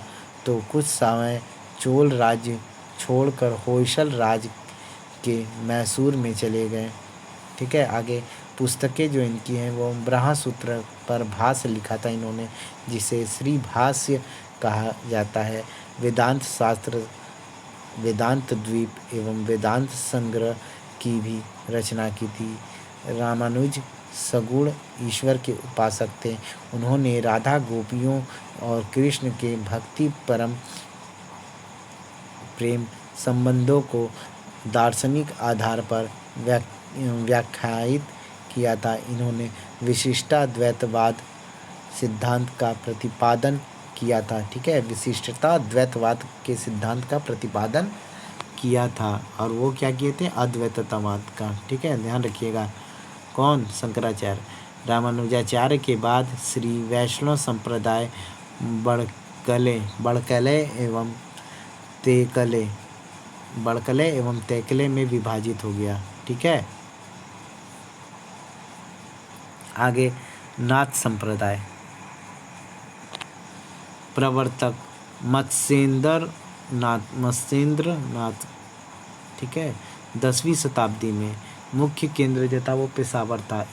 तो कुछ समय चोल राज्य छोड़कर होयसल राज्य के मैसूर में चले गए। ठीक है, आगे पुस्तकें जो इनकी हैं वो ब्रह्मसूत्र पर भाष्य लिखा था इन्होंने, जिसे श्री भाष्य कहा जाता है। वेदांत शास्त्र, वेदांत द्वीप एवं वेदांत संग्रह की भी रचना की थी। रामानुज सगुण ईश्वर के उपासक थे। उन्होंने राधा गोपियों और कृष्ण के भक्ति परम प्रेम संबंधों को दार्शनिक आधार पर व्याख्यायित किया था। इन्होंने विशिष्टाद्वैतवाद सिद्धांत का प्रतिपादन किया था। ठीक है, विशिष्टता द्वैतवाद के सिद्धांत का प्रतिपादन किया था, और वो क्या किए थे, अद्वैतवाद का। ठीक है, ध्यान रखिएगा। कौन, शंकराचार्य। रामानुजाचार्य के बाद श्री वैष्णव संप्रदाय बड़कले एवं तेकले में विभाजित हो गया। ठीक है, आगे नाथ संप्रदाय, प्रवर्तक मत्स्येंद्र नाथ। ठीक है, 10वीं शताब्दी में मुख्य केंद्र जो था वो पेशावर था।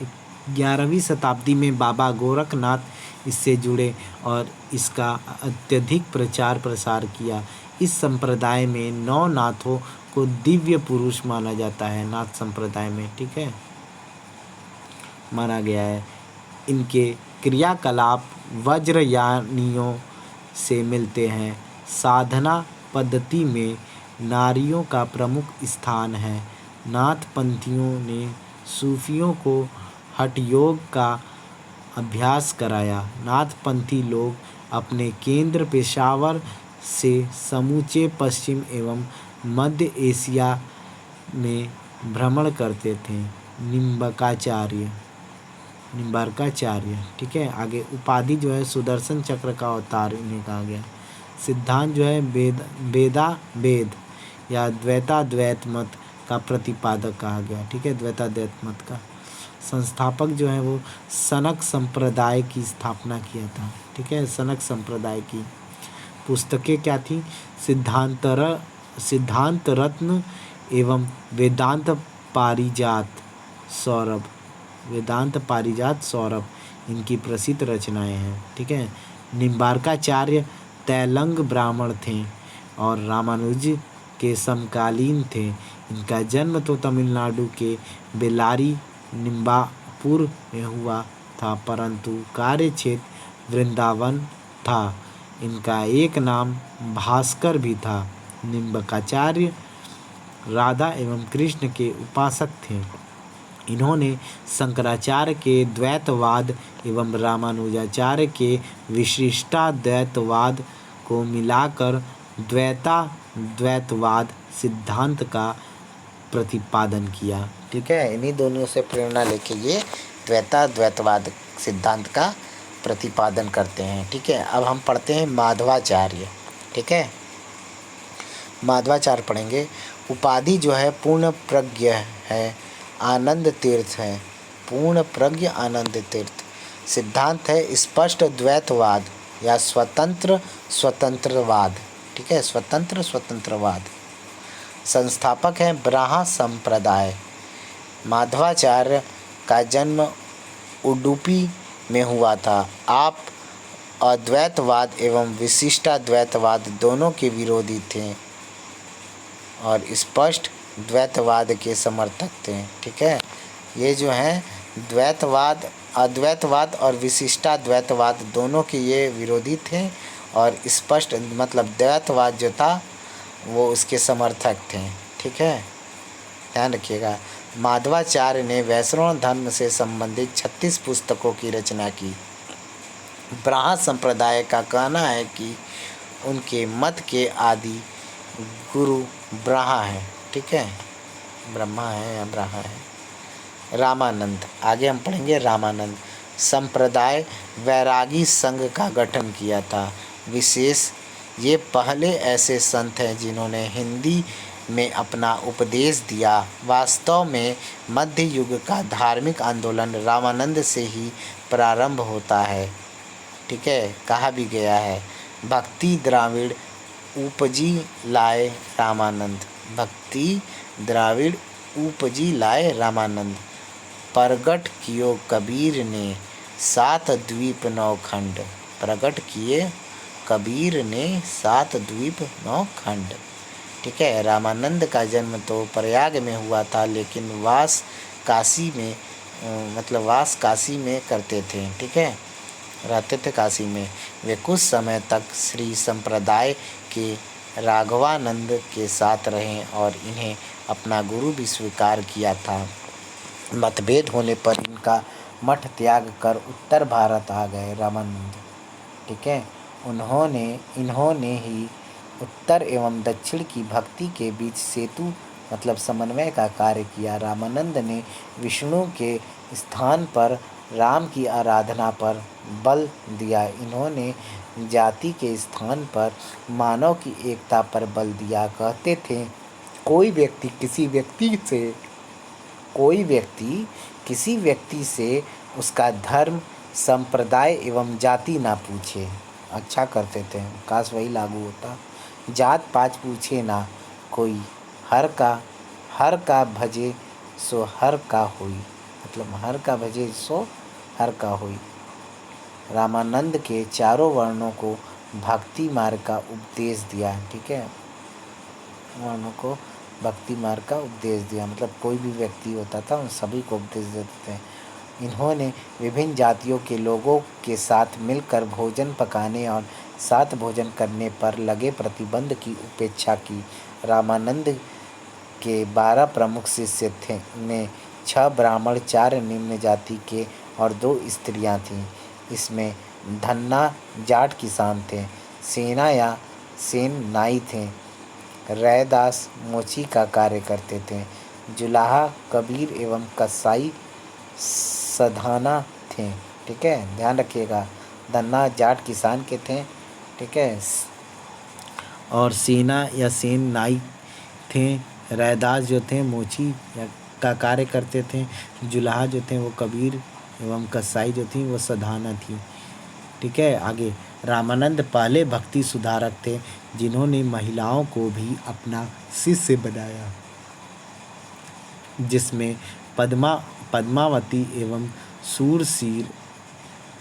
11वीं शताब्दी में बाबा गोरखनाथ इससे जुड़े और इसका अत्यधिक प्रचार प्रसार किया। इस संप्रदाय में 9 नाथों को दिव्य पुरुष माना जाता है, नाथ संप्रदाय में। ठीक है, माना गया है। इनके क्रियाकलाप वज्रयानियों से मिलते हैं। साधना पद्धति में नारियों का प्रमुख स्थान है। नाथपंथियों ने सूफियों को हठ योग का अभ्यास कराया। नाथपंथी लोग अपने केंद्र पेशावर से समूचे पश्चिम एवं मध्य एशिया में भ्रमण करते थे। निम्बार्काचार्य, ठीक है। आगे उपाधि जो है सुदर्शन चक्र का अवतार इन्हें कहा गया। सिद्धांत जो है वेद या द्वैताद्वैत मत का प्रतिपादक कहा गया, ठीक है, द्वैताद्वैत मत का। संस्थापक जो है वो सनक संप्रदाय की स्थापना किया था, ठीक है, सनक संप्रदाय की। पुस्तकें क्या थी? सिद्धांत रत्न एवं वेदांत पारिजात सौरभ इनकी प्रसिद्ध रचनाएं हैं, ठीक है। निम्बार्काचार्य तैलंग ब्राह्मण थे और रामानुज के समकालीन थे। इनका जन्म तो तमिलनाडु के बेल्लारी निम्बापुर में हुआ था, परंतु कार्य क्षेत्र वृंदावन था। इनका एक नाम भास्कर भी था। निम्बार्काचार्य राधा एवं कृष्ण के उपासक थे। इन्होंने शंकराचार्य के द्वैतवाद एवं रामानुजाचार्य के विशिष्टाद्वैतवाद को मिलाकर द्वैतवाद सिद्धांत का प्रतिपादन किया, ठीक है। इन्हीं दोनों से प्रेरणा लेके ये द्वैतवाद सिद्धांत का प्रतिपादन करते हैं, ठीक है। अब हम पढ़ते हैं माधवाचार्य, ठीक है। माधवाचार्य पढ़ेंगे। उपाधि जो है पूर्ण प्रज्ञ है, आनंद तीर्थ है। पूर्ण प्रज्ञ आनंद तीर्थ। सिद्धांत है स्पष्ट द्वैतवाद या स्वतंत्रवाद, ठीक है, स्वतंत्रवाद। संस्थापक हैं ब्राह्म संप्रदाय। माधवाचार्य का जन्म उडुपी में हुआ था। आप अद्वैतवाद एवं विशिष्टाद्वैतवाद दोनों के विरोधी थे और स्पष्ट द्वैतवाद के समर्थक थे, ठीक है। ये जो हैं अद्वैतवाद और विशिष्टाद्वैतवाद दोनों के ये विरोधी थे और स्पष्ट मतलब द्वैतवाद जो था वो उसके समर्थक थे, ठीक है, ध्यान रखिएगा। माधवाचार्य ने वैष्णव धर्म से संबंधित 36 पुस्तकों की रचना की। ब्राह्म संप्रदाय का कहना है कि उनके मत के आदि गुरु ब्रह्मा है, ठीक है, ब्रह्मा है या ब्रह्मा है। रामानंद, आगे हम पढ़ेंगे रामानंद। संप्रदाय वैरागी संघ का गठन किया था। विशेष ये पहले ऐसे संत हैं जिन्होंने हिंदी में अपना उपदेश दिया। वास्तव में मध्य युग का धार्मिक आंदोलन रामानंद से ही प्रारंभ होता है, ठीक है, कहा भी गया है। भक्ति द्राविड़ उपजी लाए रामानंद। भक्ति द्राविड़ उपजी लाए रामानंद। प्रगट कियो कबीर ने 7 द्वीप 9 खंड। प्रगट किए कबीर ने 7 द्वीप 9 खंड, ठीक है। रामानंद का जन्म तो प्रयाग में हुआ था, लेकिन वास काशी में करते थे, ठीक है, रहते थे काशी में। वे कुछ समय तक श्री संप्रदाय के राघवानंद के साथ रहे और इन्हें अपना गुरु भी स्वीकार किया था। मतभेद होने पर इनका मठ त्याग कर उत्तर भारत आ गए रामानंद, ठीक है। इन्होंने ही उत्तर एवं दक्षिण की भक्ति के बीच सेतु मतलब समन्वय का कार्य किया। रामानंद ने विष्णु के स्थान पर राम की आराधना पर बल दिया। इन्होंने जाति के स्थान पर मानव की एकता पर बल दिया। कहते थे कोई व्यक्ति किसी व्यक्ति से उसका धर्म, संप्रदाय एवं जाति ना पूछे। अच्छा करते थे, काश वही लागू होता। जात पात पूछे ना कोई, हर का भजे सो हर का होई, मतलब हर का भजे सो हर का होई। रामानंद के चारों वर्णों को भक्ति मार्ग का उपदेश दिया, ठीक है, वर्णों को भक्ति मार्ग का उपदेश दिया, मतलब कोई भी व्यक्ति होता था उन सभी को उपदेश देते थे। इन्होंने विभिन्न जातियों के लोगों के साथ मिलकर भोजन पकाने और साथ भोजन करने पर लगे प्रतिबंध की उपेक्षा की। रामानंद के 12 प्रमुख शिष्य थे में 6 ब्राह्मण, 4 निम्न जाति के और 2 स्त्रियां थीं। इसमें धन्ना जाट किसान थे, सेना या सेन नाई थे, रैदास मोची का कार्य करते थे, जुलाहा कबीर एवं कसाई सधाना थे। ठीक है, ध्यान रखिएगा, धन्ना जाट किसान के थे। ठीक है, और सेना या सेन नाई थे, रैदास जो थे मोची का कार्य करते थे, जुलाहा जो थे वो कबीर एवं कसाई जो थी वो सधाना थी। ठीक है, आगे रामानंद पहले भक्ति सुधारक थे जिन्होंने महिलाओं को भी अपना शिष्य बनाया, जिसमें पद्मावती एवं सूरसीर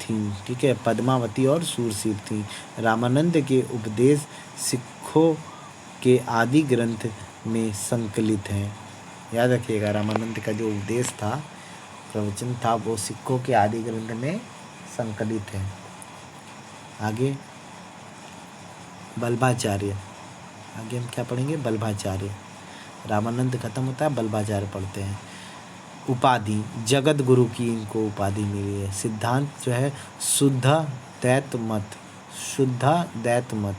थी। ठीक है, पद्मावती और सूरसीर थी। रामानंद के उपदेश सिखों के आदि ग्रंथ में संकलित हैं। याद रखिएगा, रामानंद का जो उपदेश था, प्रवचन था, वो सिखों के आदि ग्रंथ में संकलित है। आगे बल्भाचार्य, आगे हम क्या पढ़ेंगे? बल्भाचार्य। रामानंद खत्म होता है, बल्भाचार्य पढ़ते हैं। उपाधि, जगत गुरु की इनको उपाधि मिली है। सिद्धांत जो है शुद्ध दैत मत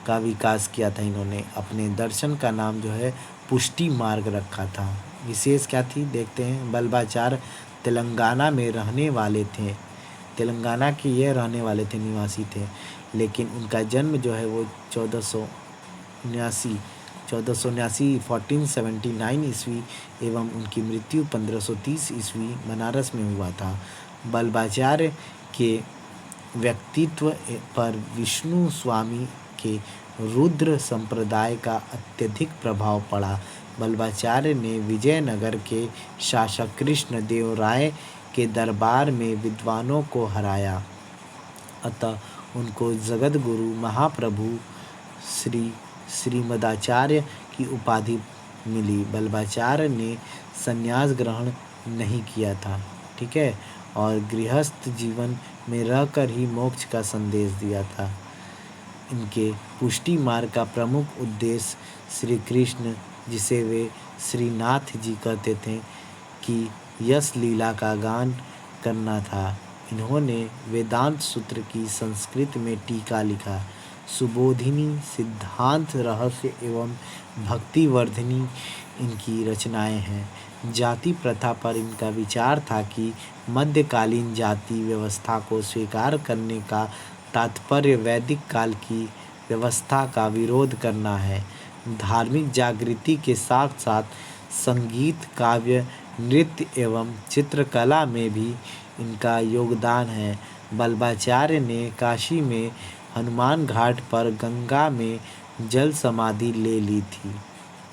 का विकास किया था इन्होंने। अपने दर्शन का नाम जो है पुष्टि मार्ग रखा था। विशेष क्या थी देखते हैं। बल्भाचार्य तेलंगाना में रहने वाले थे, तेलंगाना के ये रहने वाले थे, निवासी थे, लेकिन उनका जन्म जो है वो 1479 1479 ईस्वी एवं उनकी मृत्यु 1530 ईस्वी बनारस में हुआ था। बल्भाचार्य के व्यक्तित्व पर विष्णु स्वामी के रुद्र संप्रदाय का अत्यधिक प्रभाव पड़ा। बल्भाचार्य ने विजयनगर के शासक कृष्णदेव राय के दरबार में विद्वानों को हराया, अतः उनको जगत गुरु महाप्रभु श्रीमदाचार्य की उपाधि मिली। बल्भाचार्य ने संन्यास ग्रहण नहीं किया था। ठीक है, और गृहस्थ जीवन में रहकर ही मोक्ष का संदेश दिया था। इनके पुष्टि मार्ग का प्रमुख उद्देश्य श्री कृष्ण, जिसे वे श्रीनाथ जी कहते थे, कि यश लीला का गान करना था। इन्होंने वेदांत सूत्र की संस्कृत में टीका लिखा। सुबोधिनी, सिद्धांत रहस्य एवं भक्तिवर्धिनी इनकी रचनाएं हैं। जाति प्रथा पर इनका विचार था कि मध्यकालीन जाति व्यवस्था को स्वीकार करने का तात्पर्य वैदिक काल की व्यवस्था का विरोध करना है। धार्मिक जागृति के साथ साथ संगीत, काव्य, नृत्य एवं चित्रकला में भी इनका योगदान है। बल्भाचार्य ने काशी में हनुमान घाट पर गंगा में जल समाधि ले ली थी।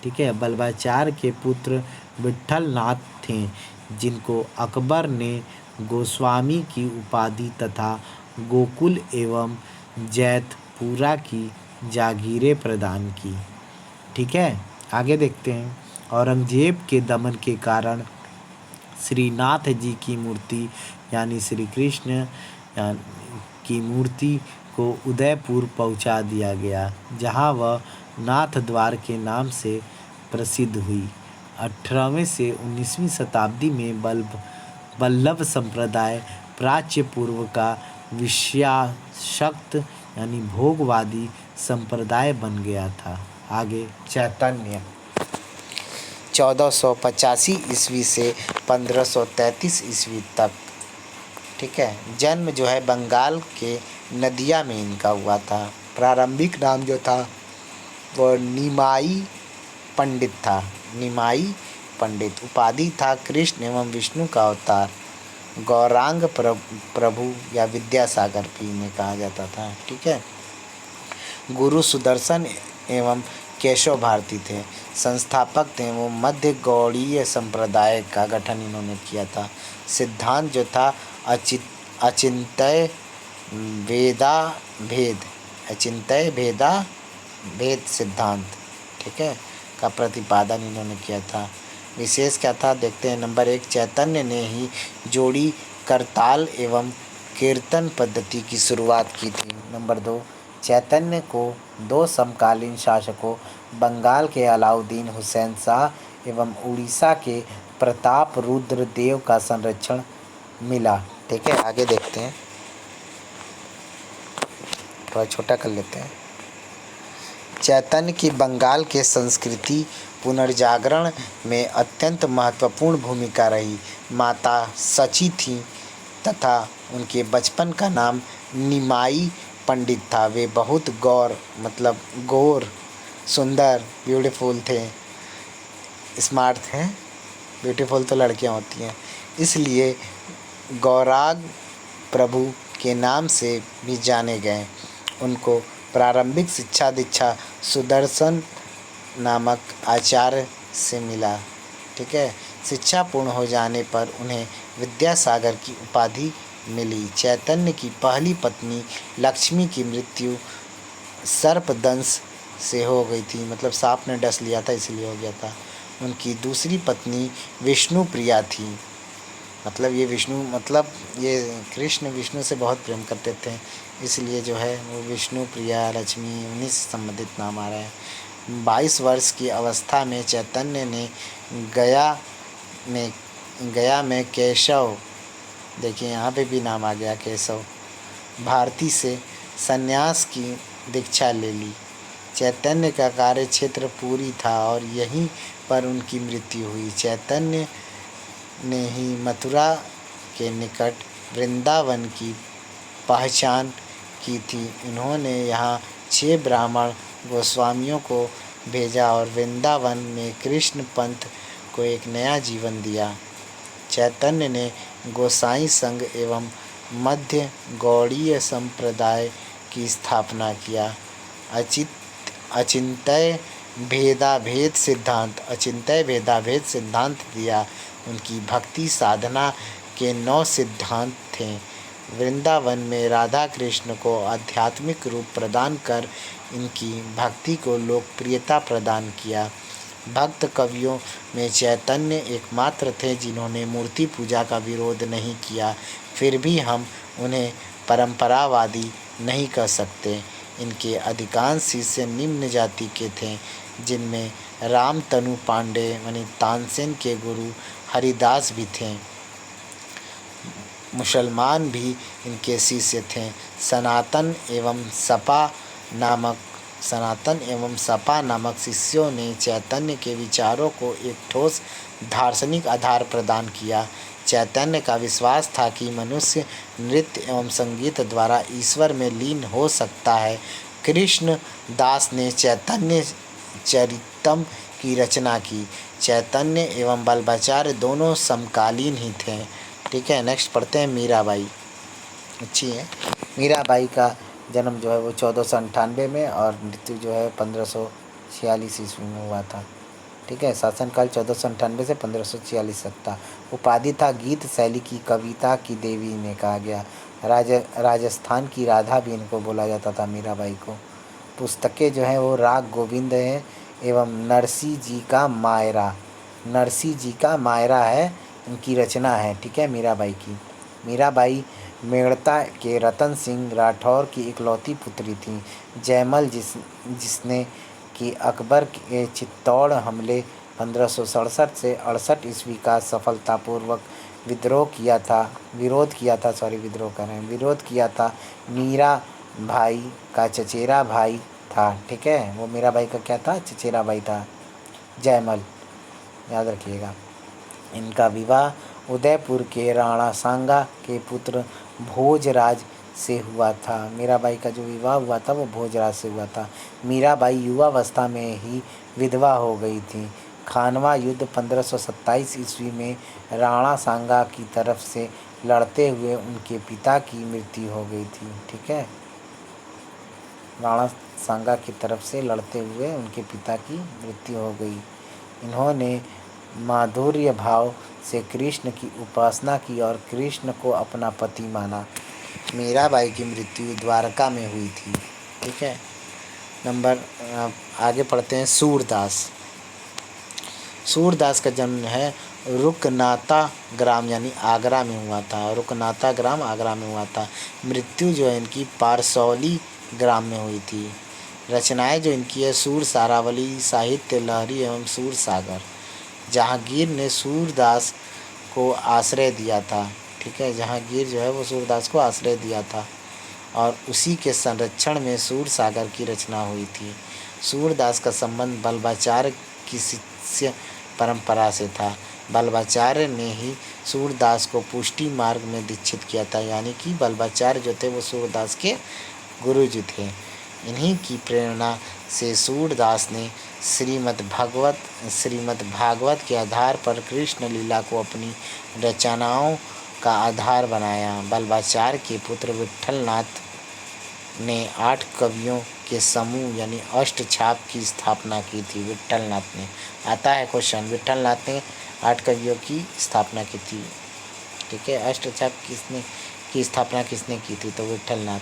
ठीक है, बल्भाचार्य के पुत्र विट्ठल नाथ थे, जिनको अकबर ने गोस्वामी की उपाधि तथा गोकुल एवं जैतपुरा की जागीरें प्रदान की। ठीक है, आगे देखते हैं। औरंगजेब के दमन के कारण श्रीनाथ जी की मूर्ति यानी श्री कृष्ण की मूर्ति को उदयपुर पहुंचा दिया गया, जहां वह नाथ द्वार के नाम से प्रसिद्ध हुई। 18वें से 19वीं शताब्दी में वल्लभ संप्रदाय प्राच्य पूर्व का विषयासक्त यानी भोगवादी संप्रदाय बन गया था। आगे चैतन्य 1485 ईस्वी से 1533 ईस्वी तक। ठीक है, जन्म जो है बंगाल के नदिया में इनका हुआ था। प्रारंभिक नाम जो था वह निमाई पंडित था, निमाई पंडित। उपाधि था कृष्ण एवं विष्णु का अवतार। गौरांग प्रभु या विद्यासागर भी इन्हें कहा जाता था। ठीक है, गुरु सुदर्शन एवं केशव भारती थे, संस्थापक थे। वो मध्य गौड़ीय संप्रदाय का गठन इन्होंने किया था। सिद्धांत जो था अचिंत्य भेद सिद्धांत, ठीक है, का प्रतिपादन इन्होंने किया था। विशेष क्या था देखते हैं। नंबर 1, चैतन्य ने ही जोड़ी करताल एवं कीर्तन पद्धति की शुरुआत की थी। नंबर 2, चैतन्य को 2 समकालीन शासकों बंगाल के अलाउद्दीन हुसैन शाह एवं उड़ीसा के प्रताप रुद्र देव का संरक्षण मिला। ठीक है, आगे देखते हैं, थोड़ा छोटा कर लेते हैं। चैतन्य की बंगाल के संस्कृति पुनर्जागरण में अत्यंत महत्वपूर्ण भूमिका रही। माता सची थीं तथा उनके बचपन का नाम निमाई पंडित था। वे बहुत गोर, सुंदर, ब्यूटीफुल थे, स्मार्ट थे। ब्यूटीफुल तो लड़कियां होती हैं, इसलिए गौराग प्रभु के नाम से भी जाने गए। उनको प्रारंभिक शिक्षा दीक्षा सुदर्शन नामक आचार्य से मिला। ठीक है, शिक्षा पूर्ण हो जाने पर उन्हें विद्यासागर की उपाधि मिली। चैतन्य की पहली पत्नी लक्ष्मी की मृत्यु सर्पदंश से हो गई थी, मतलब सांप ने डस लिया था इसलिए हो गया था। उनकी दूसरी पत्नी विष्णु प्रिया थी, मतलब ये कृष्ण विष्णु से बहुत प्रेम करते थे, इसलिए जो है वो विष्णु प्रिया लक्ष्मी उन्हीं से संबंधित नाम आ रहा है। 22 वर्ष की अवस्था में चैतन्य ने गया में केशव, देखिए यहाँ पे भी नाम आ गया केशव भारती से संन्यास की दीक्षा ले ली। चैतन्य का कार्य क्षेत्र पूरी था और यहीं पर उनकी मृत्यु हुई। चैतन्य ने ही मथुरा के निकट वृंदावन की पहचान की थी। इन्होंने यहाँ 6 ब्राह्मण गोस्वामियों को भेजा और वृंदावन में कृष्ण पंथ को एक नया जीवन दिया। चैतन्य ने गोसाई संघ एवं मध्य गौड़ीय संप्रदाय की स्थापना किया। अचिंत्य भेदाभेद सिद्धांत दिया। उनकी भक्ति साधना के 9 सिद्धांत थे। वृंदावन में राधा कृष्ण को आध्यात्मिक रूप प्रदान कर इनकी भक्ति को लोकप्रियता प्रदान किया। भक्त कवियों में चैतन्य एकमात्र थे जिन्होंने मूर्ति पूजा का विरोध नहीं किया। फिर भी हम उन्हें परंपरावादी नहीं कह सकते। इनके अधिकांश शिष्य निम्न जाति के थे, जिनमें रामतनु पांडे यानी तानसेन के गुरु हरिदास भी थे। मुसलमान भी इनके शिष्य थे। सनातन एवं सपा नामक शिष्यों ने चैतन्य के विचारों को एक ठोस दार्शनिक आधार प्रदान किया। चैतन्य का विश्वास था कि मनुष्य नृत्य एवं संगीत द्वारा ईश्वर में लीन हो सकता है। कृष्ण दास ने चैतन्य चरितम की रचना की। चैतन्य एवं वल्लभाचार्य दोनों समकालीन ही थे। ठीक है, नेक्स्ट पढ़ते हैं मीराबाई। अच्छी है। मीराबाई का जन्म जो है वो 1498 में और मृत्यु जो है 1546 ईस्वी में हुआ था। ठीक है, शासनकाल 1498 से 1546 तक था। उपाधि था गीत शैली की कविता की देवी इन्हें कहा गया। राजस्थान की राधा भी इनको बोला जाता था मीराबाई को। पुस्तकें जो हैं वो राग गोविंद हैं एवं नरसी जी का मायरा है, इनकी रचना है। ठीक है, मीराबाई की। मीराबाई मेड़ता के रतन सिंह राठौर की इकलौती पुत्री थी। जयमल जिसने कि अकबर के चित्तौड़ हमले 1567 से 68 ईस्वी का सफलतापूर्वक विरोध किया था। मीरा भाई का चचेरा भाई था। ठीक है, वो मीराबाई का क्या था? चचेरा भाई था जयमल, याद रखिएगा। इनका विवाह उदयपुर के राणा सांगा के पुत्र भोजराज से हुआ था। मीराबाई का जो विवाह हुआ था वो भोजराज से हुआ था। मीराबाई युवावस्था में ही विधवा हो गई थी। खानवा युद्ध 1527 ईस्वी में राणा सांगा की तरफ से लड़ते हुए उनके पिता की मृत्यु हो गई थी। ठीक है, राणा सांगा की तरफ से लड़ते हुए उनके पिता की मृत्यु हो गई। इन्होंने माधुर्य भाव से कृष्ण की उपासना की और कृष्ण को अपना पति माना। मीराबाई की मृत्यु द्वारका में हुई थी। ठीक है, आगे पढ़ते हैं। सूरदास। सूरदास का जन्म है रुकनाता ग्राम यानी आगरा में हुआ था। रुकनाता ग्राम आगरा में हुआ था। मृत्यु जो है इनकी पारसौली ग्राम में हुई थी। रचनाएं जो इनकी है सूर सारावली, साहित्य लहरी एवं सूर सागर। जहांगीर ने सूरदास को आश्रय दिया था। ठीक है, जहांगीर जो है वो सूरदास को आश्रय दिया था और उसी के संरक्षण में सूर सागर की रचना हुई थी। सूरदास का संबंध बल्बाचार्य की शिष्य परंपरा से था। बल्बाचार्य ने ही सूरदास को पुष्टि मार्ग में दीक्षित किया था, यानी कि बल्बाचार्य जो थे वो सूरदास के गुरुजी थे। इन्हीं की प्रेरणा से सूरदास ने श्रीमद् भागवत के आधार पर कृष्ण लीला को अपनी रचनाओं का आधार बनाया। बल्बाचार्य के पुत्र विट्ठलनाथ ने 8 कवियों के समूह यानी अष्टछाप की स्थापना की थी। विट्ठलनाथ ने, आता है क्वेश्चन, विट्ठलनाथ ने 8 कवियों की स्थापना की थी। ठीक है, अष्टछाप की स्थापना किसने की थी? तो विट्ठलनाथ।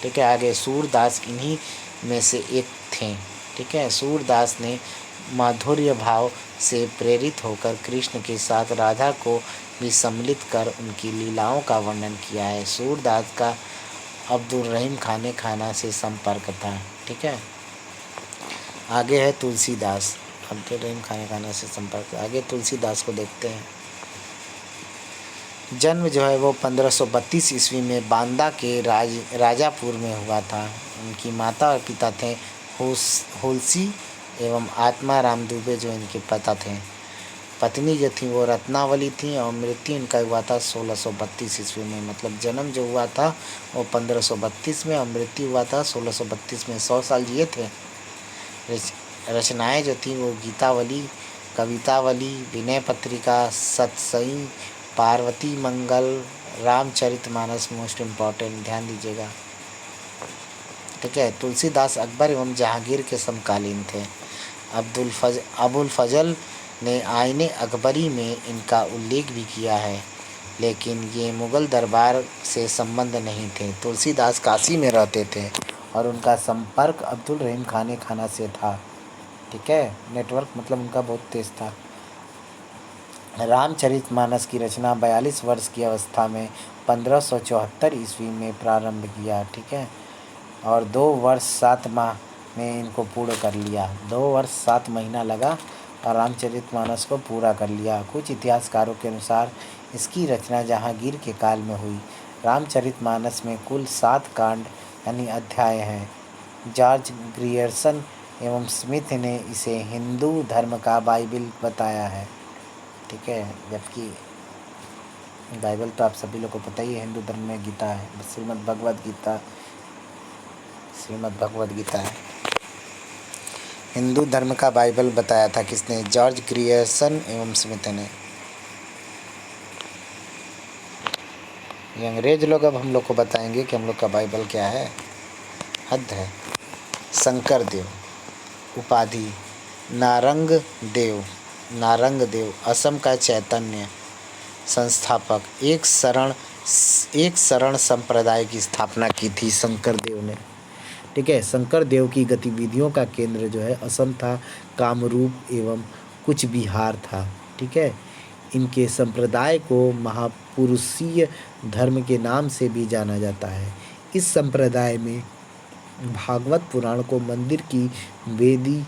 ठीक है, आगे सूरदास इन्हीं में से एक थे। ठीक है, सूरदास ने माधुर्य भाव से प्रेरित होकर कृष्ण के साथ राधा को भी सम्मिलित कर उनकी लीलाओं का वर्णन किया है। सूरदास का अब्दुल रहीम खाना से संपर्क था। ठीक है, आगे है तुलसीदास। अब्दुल रहीम खाना से संपर्क, आगे तुलसीदास को देखते हैं। जन्म जो है वो 1532 ईस्वी में बांदा के राजापुर में हुआ था। उनकी माता और पिता थे होलसी एवं आत्माराम दुबे जो इनके पिता थे। पत्नी जो थी वो रत्नावली थी और मृत्यु इनका हुआ था 1632 ईस्वी में। मतलब जन्म जो हुआ था वो 1532 में और मृत्यु हुआ था 1632 में। 100 साल जिए थे। रचनाएं जो थी वो गीतावली, कवितावली, विनय पत्रिका, सतसई, पार्वती मंगल, रामचरितमानस मोस्ट इम्पॉर्टेंट, ध्यान दीजिएगा। ठीक है, तुलसीदास अकबर एवं जहांगीर के समकालीन थे। अबुल फजल ने आईने अकबरी में इनका उल्लेख भी किया है, लेकिन ये मुग़ल दरबार से संबंध नहीं थे। तुलसीदास काशी में रहते थे और उनका संपर्क अब्दुल रहीम खाना से था। ठीक है, नेटवर्क मतलब उनका बहुत तेज़ था। रामचरितमानस की रचना 42 वर्ष की अवस्था में 1574 ईस्वी में प्रारंभ किया। ठीक है, और 2 वर्ष 7 माह में इनको पूर्ण कर लिया। 2 वर्ष 7 महीना लगा और रामचरितमानस को पूरा कर लिया। कुछ इतिहासकारों के अनुसार इसकी रचना जहांगीर के काल में हुई। रामचरितमानस में कुल 7 कांड यानी अध्याय हैं। जॉर्ज ग्रियर्सन एवं स्मिथ ने इसे हिंदू धर्म का बाइबिल बताया है। ठीक है, जबकि बाइबल तो आप सभी लोग को पता ही है, हिंदू धर्म में गीता है, श्रीमद् भगवद गीता है। हिंदू धर्म का बाइबल बताया था किसने? जॉर्ज ग्रियर्सन एवं स्मिथ ने। ये अंग्रेज लोग अब हम लोग को बताएंगे कि हम लोग का बाइबल क्या है। हद है। शंकर देव उपाधि नारंग देव असम का चैतन्य संस्थापक। एक शरण संप्रदाय की स्थापना की थी शंकर देव ने। ठीक है, शंकर देव की गतिविधियों का केंद्र जो है असम था, कामरूप एवं कुछ बिहार था। ठीक है, इनके संप्रदाय को महापुरुषीय धर्म के नाम से भी जाना जाता है। इस संप्रदाय में भागवत पुराण को मंदिर की वेदी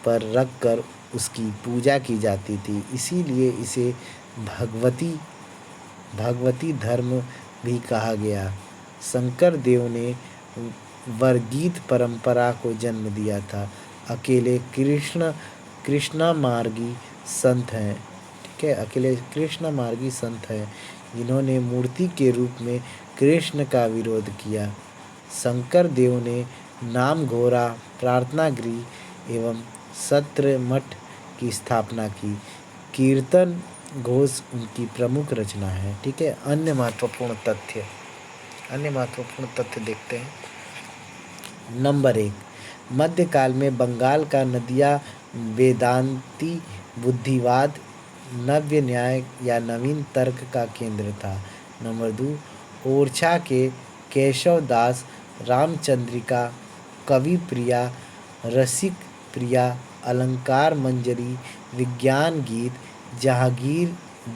पर रखकर उसकी पूजा की जाती थी, इसीलिए इसे भगवती धर्म भी कहा गया। शंकर देव ने वरगीत परंपरा को जन्म दिया था। अकेले कृष्णा मार्गी संत हैं। ठीक है, अकेले कृष्ण मार्गी संत हैं जिन्होंने मूर्ति के रूप में कृष्ण का विरोध किया। शंकर देव ने नाम घोरा, प्रार्थना गृह एवं सत्र मठ की स्थापना की। कीर्तन घोष उनकी प्रमुख रचना है। ठीक है, अन्य महत्वपूर्ण तथ्य देखते हैं। नंबर 1, मध्यकाल में बंगाल का नदिया वेदांती बुद्धिवाद, नव्य न्याय या नवीन तर्क का केंद्र था। नंबर 2, ओरछा के केशव दास, रामचंद्रिका, कवि प्रिया, रसिक प्रिया अलंकार मंजरी, विज्ञान गीत, जहांगीर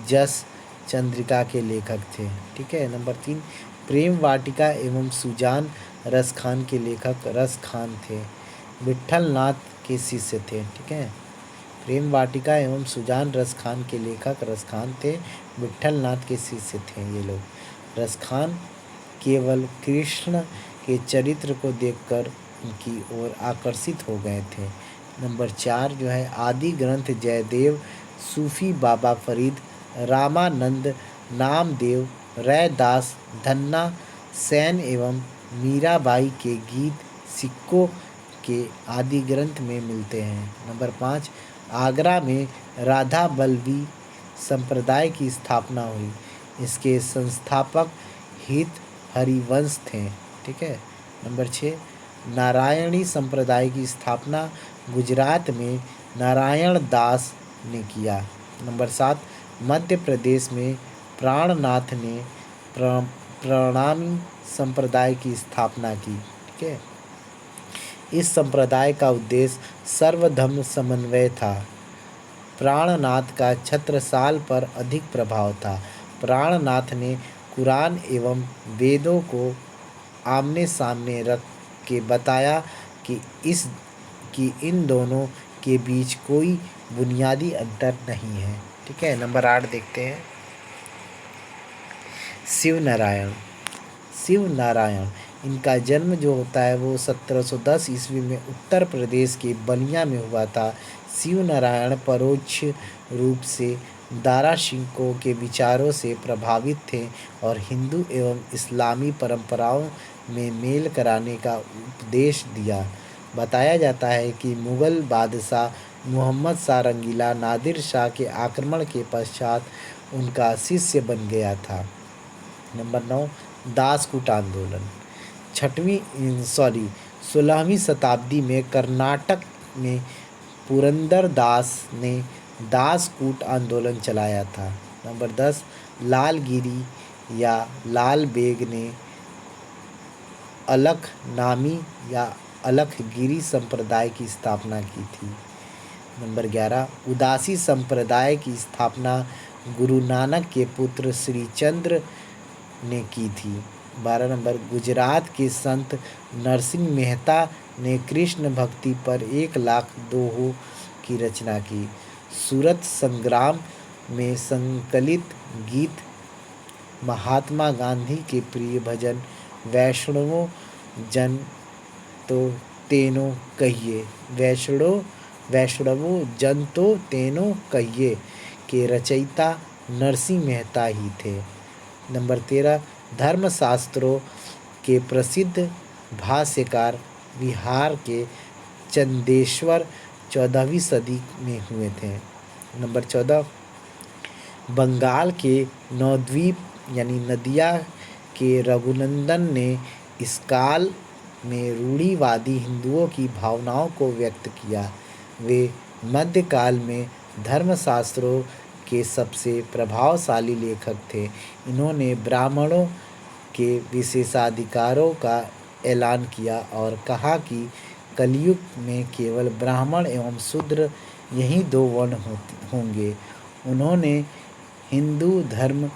जस चंद्रिका के लेखक थे। ठीक है। नंबर 3, प्रेम वाटिका एवं सुजान रस खान के लेखक रस खान थे, विट्ठल नाथ के शिष्य थे। ठीक है। प्रेम वाटिका एवं सुजान रस खान के लेखक रस खान थे, विट्ठल नाथ के शिष्य थे ये लोग। रस खान केवल कृष्ण के चरित्र को देखकर उनकी ओर आकर्षित हो गए थे। नंबर 4 जो है आदि ग्रंथ जयदेव, सूफी बाबा फरीद, रामानंद, नामदेव, रैदास, धन्ना सेन एवं मीराबाई के गीत सिक्कों के आदि ग्रंथ में मिलते हैं। नंबर 5 आगरा में राधा बल्लवी संप्रदाय की स्थापना हुई। इसके संस्थापक हित हरिवंश थे। ठीक है। नंबर 6 नारायणी संप्रदाय की स्थापना गुजरात में नारायण दास ने किया। नंबर 7 मध्य प्रदेश में प्राणनाथ ने प्रणामी संप्रदाय की स्थापना की। ठीक है। इस संप्रदाय का उद्देश्य सर्वधर्म समन्वय था। प्राणनाथ का छत्रसाल पर अधिक प्रभाव था। प्राणनाथ ने कुरान एवं वेदों को आमने सामने रख के बताया कि इन दोनों के बीच कोई बुनियादी अंतर नहीं है। ठीक है। नंबर 8 देखते हैं। शिव नारायण इनका जन्म जो होता है वो 1710 ईस्वी में उत्तर प्रदेश के बलिया में हुआ था। शिव नारायण परोक्ष रूप से दारा सिंह के विचारों से प्रभावित थे और हिंदू एवं इस्लामी परंपराओं में मेल कराने का उपदेश दिया। बताया जाता है कि मुगल बादशाह मुहम्मद शाह रंगीला नादिर शाह के आक्रमण के पश्चात उनका शिष्य बन गया था। नंबर 9 दासकूट आंदोलन 16वीं शताब्दी में कर्नाटक में पुरंदर दास ने दासकूट आंदोलन चलाया था। नंबर 10 लालगिरी या लाल बेग ने अलखनामी या अलखगिरी संप्रदाय की स्थापना की थी। नंबर 11 उदासी संप्रदाय की स्थापना गुरु नानक के पुत्र श्री चंद्र ने की थी। 12 नंबर गुजरात के संत नरसिंह मेहता ने कृष्ण भक्ति पर 1 लाख दोहों की रचना की। सूरत संग्राम में संकलित गीत महात्मा गांधी के प्रिय भजन वैष्णवों जन तो तेनो कहिए वैष्णवों जन तो तेनो कहिए के रचयिता नरसिंह मेहता ही थे। नंबर 13 धर्मशास्त्रों के प्रसिद्ध भाष्यकार बिहार के चंदेश्वर 14वीं सदी में हुए थे। नंबर 14 बंगाल के नवद्वीप यानी नदिया के रघुनंदन ने इस काल में रूढ़िवादी हिंदुओं की भावनाओं को व्यक्त किया। वे मध्यकाल में धर्मशास्त्रों के सबसे प्रभावशाली लेखक थे। इन्होंने ब्राह्मणों के विशेषाधिकारों का ऐलान किया और कहा कि कलयुग में केवल ब्राह्मण एवं शूद्र यही 2 वर्ण होंगे। उन्होंने हिंदू धर्म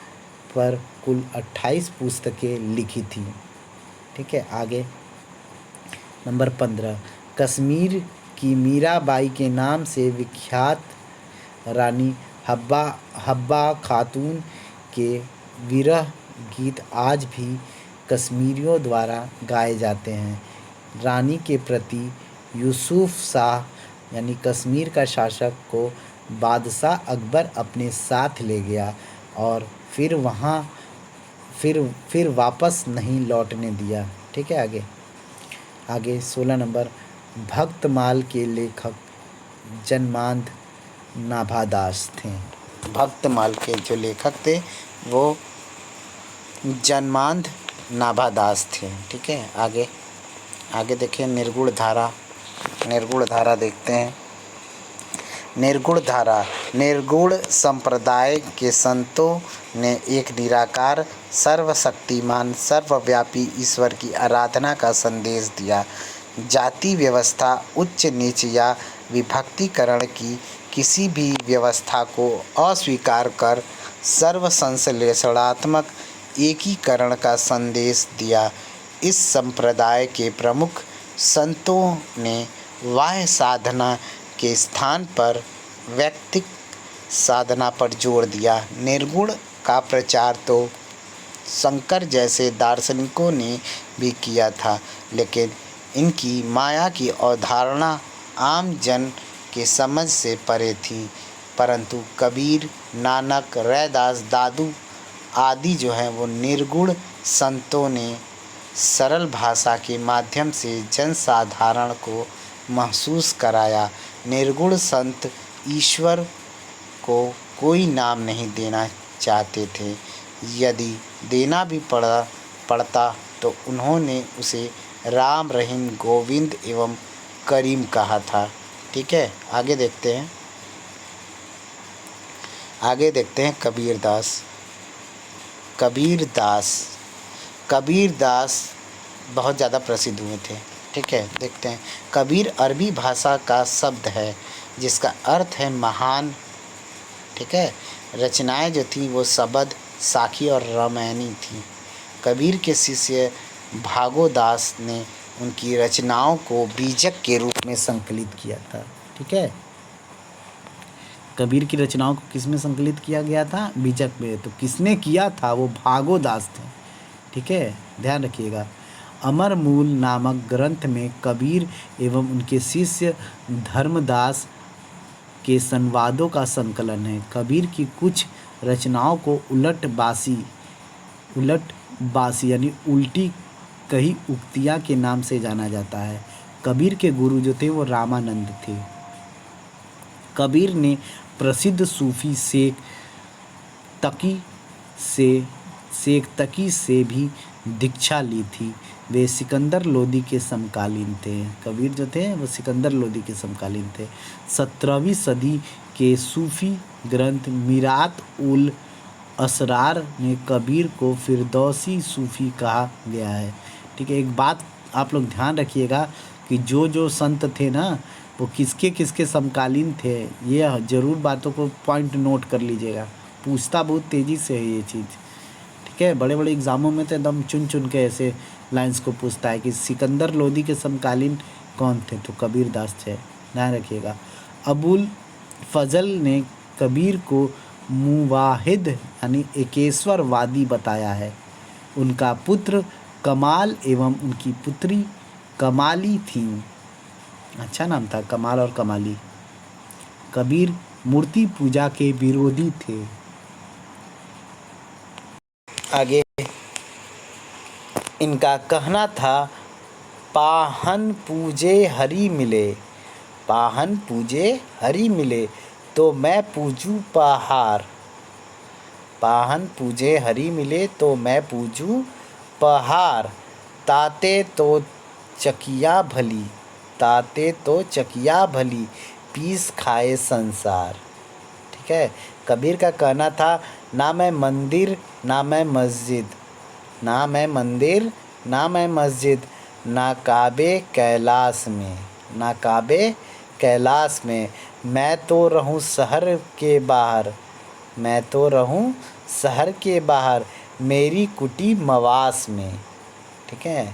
पर कुल 28 पुस्तकें लिखी थी। ठीक है। आगे नंबर 15 कश्मीर की मीराबाई के नाम से विख्यात रानी हब्बा खातून के विरह गीत आज भी कश्मीरियों द्वारा गाए जाते हैं। रानी के प्रति यूसुफ शाह यानी कश्मीर का शासक को बादशाह अकबर अपने साथ ले गया और फिर वापस नहीं लौटने दिया। ठीक है। आगे 16 नंबर भक्तमाल के लेखक जन्मांध नाभादास थे। भक्तमाल के जो लेखक थे वो जन्मांध नाभादास थे। ठीक है। आगे देखिए निर्गुण धारा देखते हैं। निर्गुण संप्रदाय के संतों ने एक निराकार सर्वशक्तिमान सर्वव्यापी ईश्वर की आराधना का संदेश दिया। जाति व्यवस्था उच्च नीच या विभक्तिकरण की किसी भी व्यवस्था को अस्वीकार कर सर्वसंश्लेषणात्मक एकीकरण का संदेश दिया। इस संप्रदाय के प्रमुख संतों ने बाह्य साधना के स्थान पर वैयक्तिक साधना पर जोर दिया। निर्गुण का प्रचार तो शंकर जैसे दार्शनिकों ने भी किया था, लेकिन इनकी माया की अवधारणा आम जन के समझ से परे थी। परंतु कबीर, नानक, रैदास, दादू आदि जो हैं वो निर्गुण संतों ने सरल भाषा के माध्यम से जनसाधारण को महसूस कराया। निर्गुण संत ईश्वर को कोई नाम नहीं देना चाहते थे। यदि देना भी पड़ता तो उन्होंने उसे राम, रहीम, गोविंद एवं करीम कहा था। ठीक है, आगे देखते हैं कबीरदास बहुत ज़्यादा प्रसिद्ध हुए थे। ठीक है, देखते हैं। कबीर अरबी भाषा का शब्द है जिसका अर्थ है महान। ठीक है, रचनाएं जो थी वो शबद, साखी और रामायणी थी। कबीर के शिष्य भागोदास ने उनकी रचनाओं को बीजक के रूप में संकलित किया था। ठीक है, कबीर की रचनाओं को किस में संकलित किया गया था? बीजक में। तो किसने किया था? वो भागोदास थे। ठीक है, ध्यान रखिएगा। अमर मूल नामक ग्रंथ में कबीर एवं उनके शिष्य धर्मदास के संवादों का संकलन है। कबीर की कुछ रचनाओं को उलट बासी यानी उल्टी कही उक्तियाँ के नाम से जाना जाता है। कबीर के गुरु जो थे वो रामानंद थे। कबीर ने प्रसिद्ध सूफी शेख तकी से भी दीक्षा ली थी। वे सिकंदर लोदी के समकालीन थे। कबीर जो थे वो सिकंदर लोदी के समकालीन थे। 17वीं सदी के सूफी ग्रंथ मिरात उल असरार में कबीर को फिरदौसी सूफी कहा गया है। ठीक है, एक बात आप लोग ध्यान रखिएगा कि जो संत थे ना वो किसके समकालीन थे। ये ज़रूर बातों को पॉइंट नोट कर लीजिएगा, पूछता बहुत तेज़ी से है ये चीज़। ठीक है, बड़े बड़े एग्ज़ामों में तो एकदम चुन के ऐसे लाइंस को पूछता है कि सिकंदर लोदी के समकालीन कौन थे, तो कबीरदास थे। ध्यान रखिएगा। अबुल फजल ने कबीर को मुवाहिद यानी एकेश्वरवादी बताया है। उनका पुत्र कमाल एवं उनकी पुत्री कमाली थी। अच्छा नाम था, कमाल और कमाली। कबीर मूर्ति पूजा के विरोधी थे। आगे इनका कहना था पाहन पूजे हरि मिले तो मैं पूजूं पहाड़। पाहन पूजे हरि मिले तो मैं पूजूं पहाड़। ताते तो चकिया भली पीस खाए संसार। ठीक है, कबीर का कहना था ना मैं मंदिर ना मैं मस्जिद ना काबे कैलाश में मैं तो रहूं शहर के बाहर मेरी कुटी मवास में। ठीक है,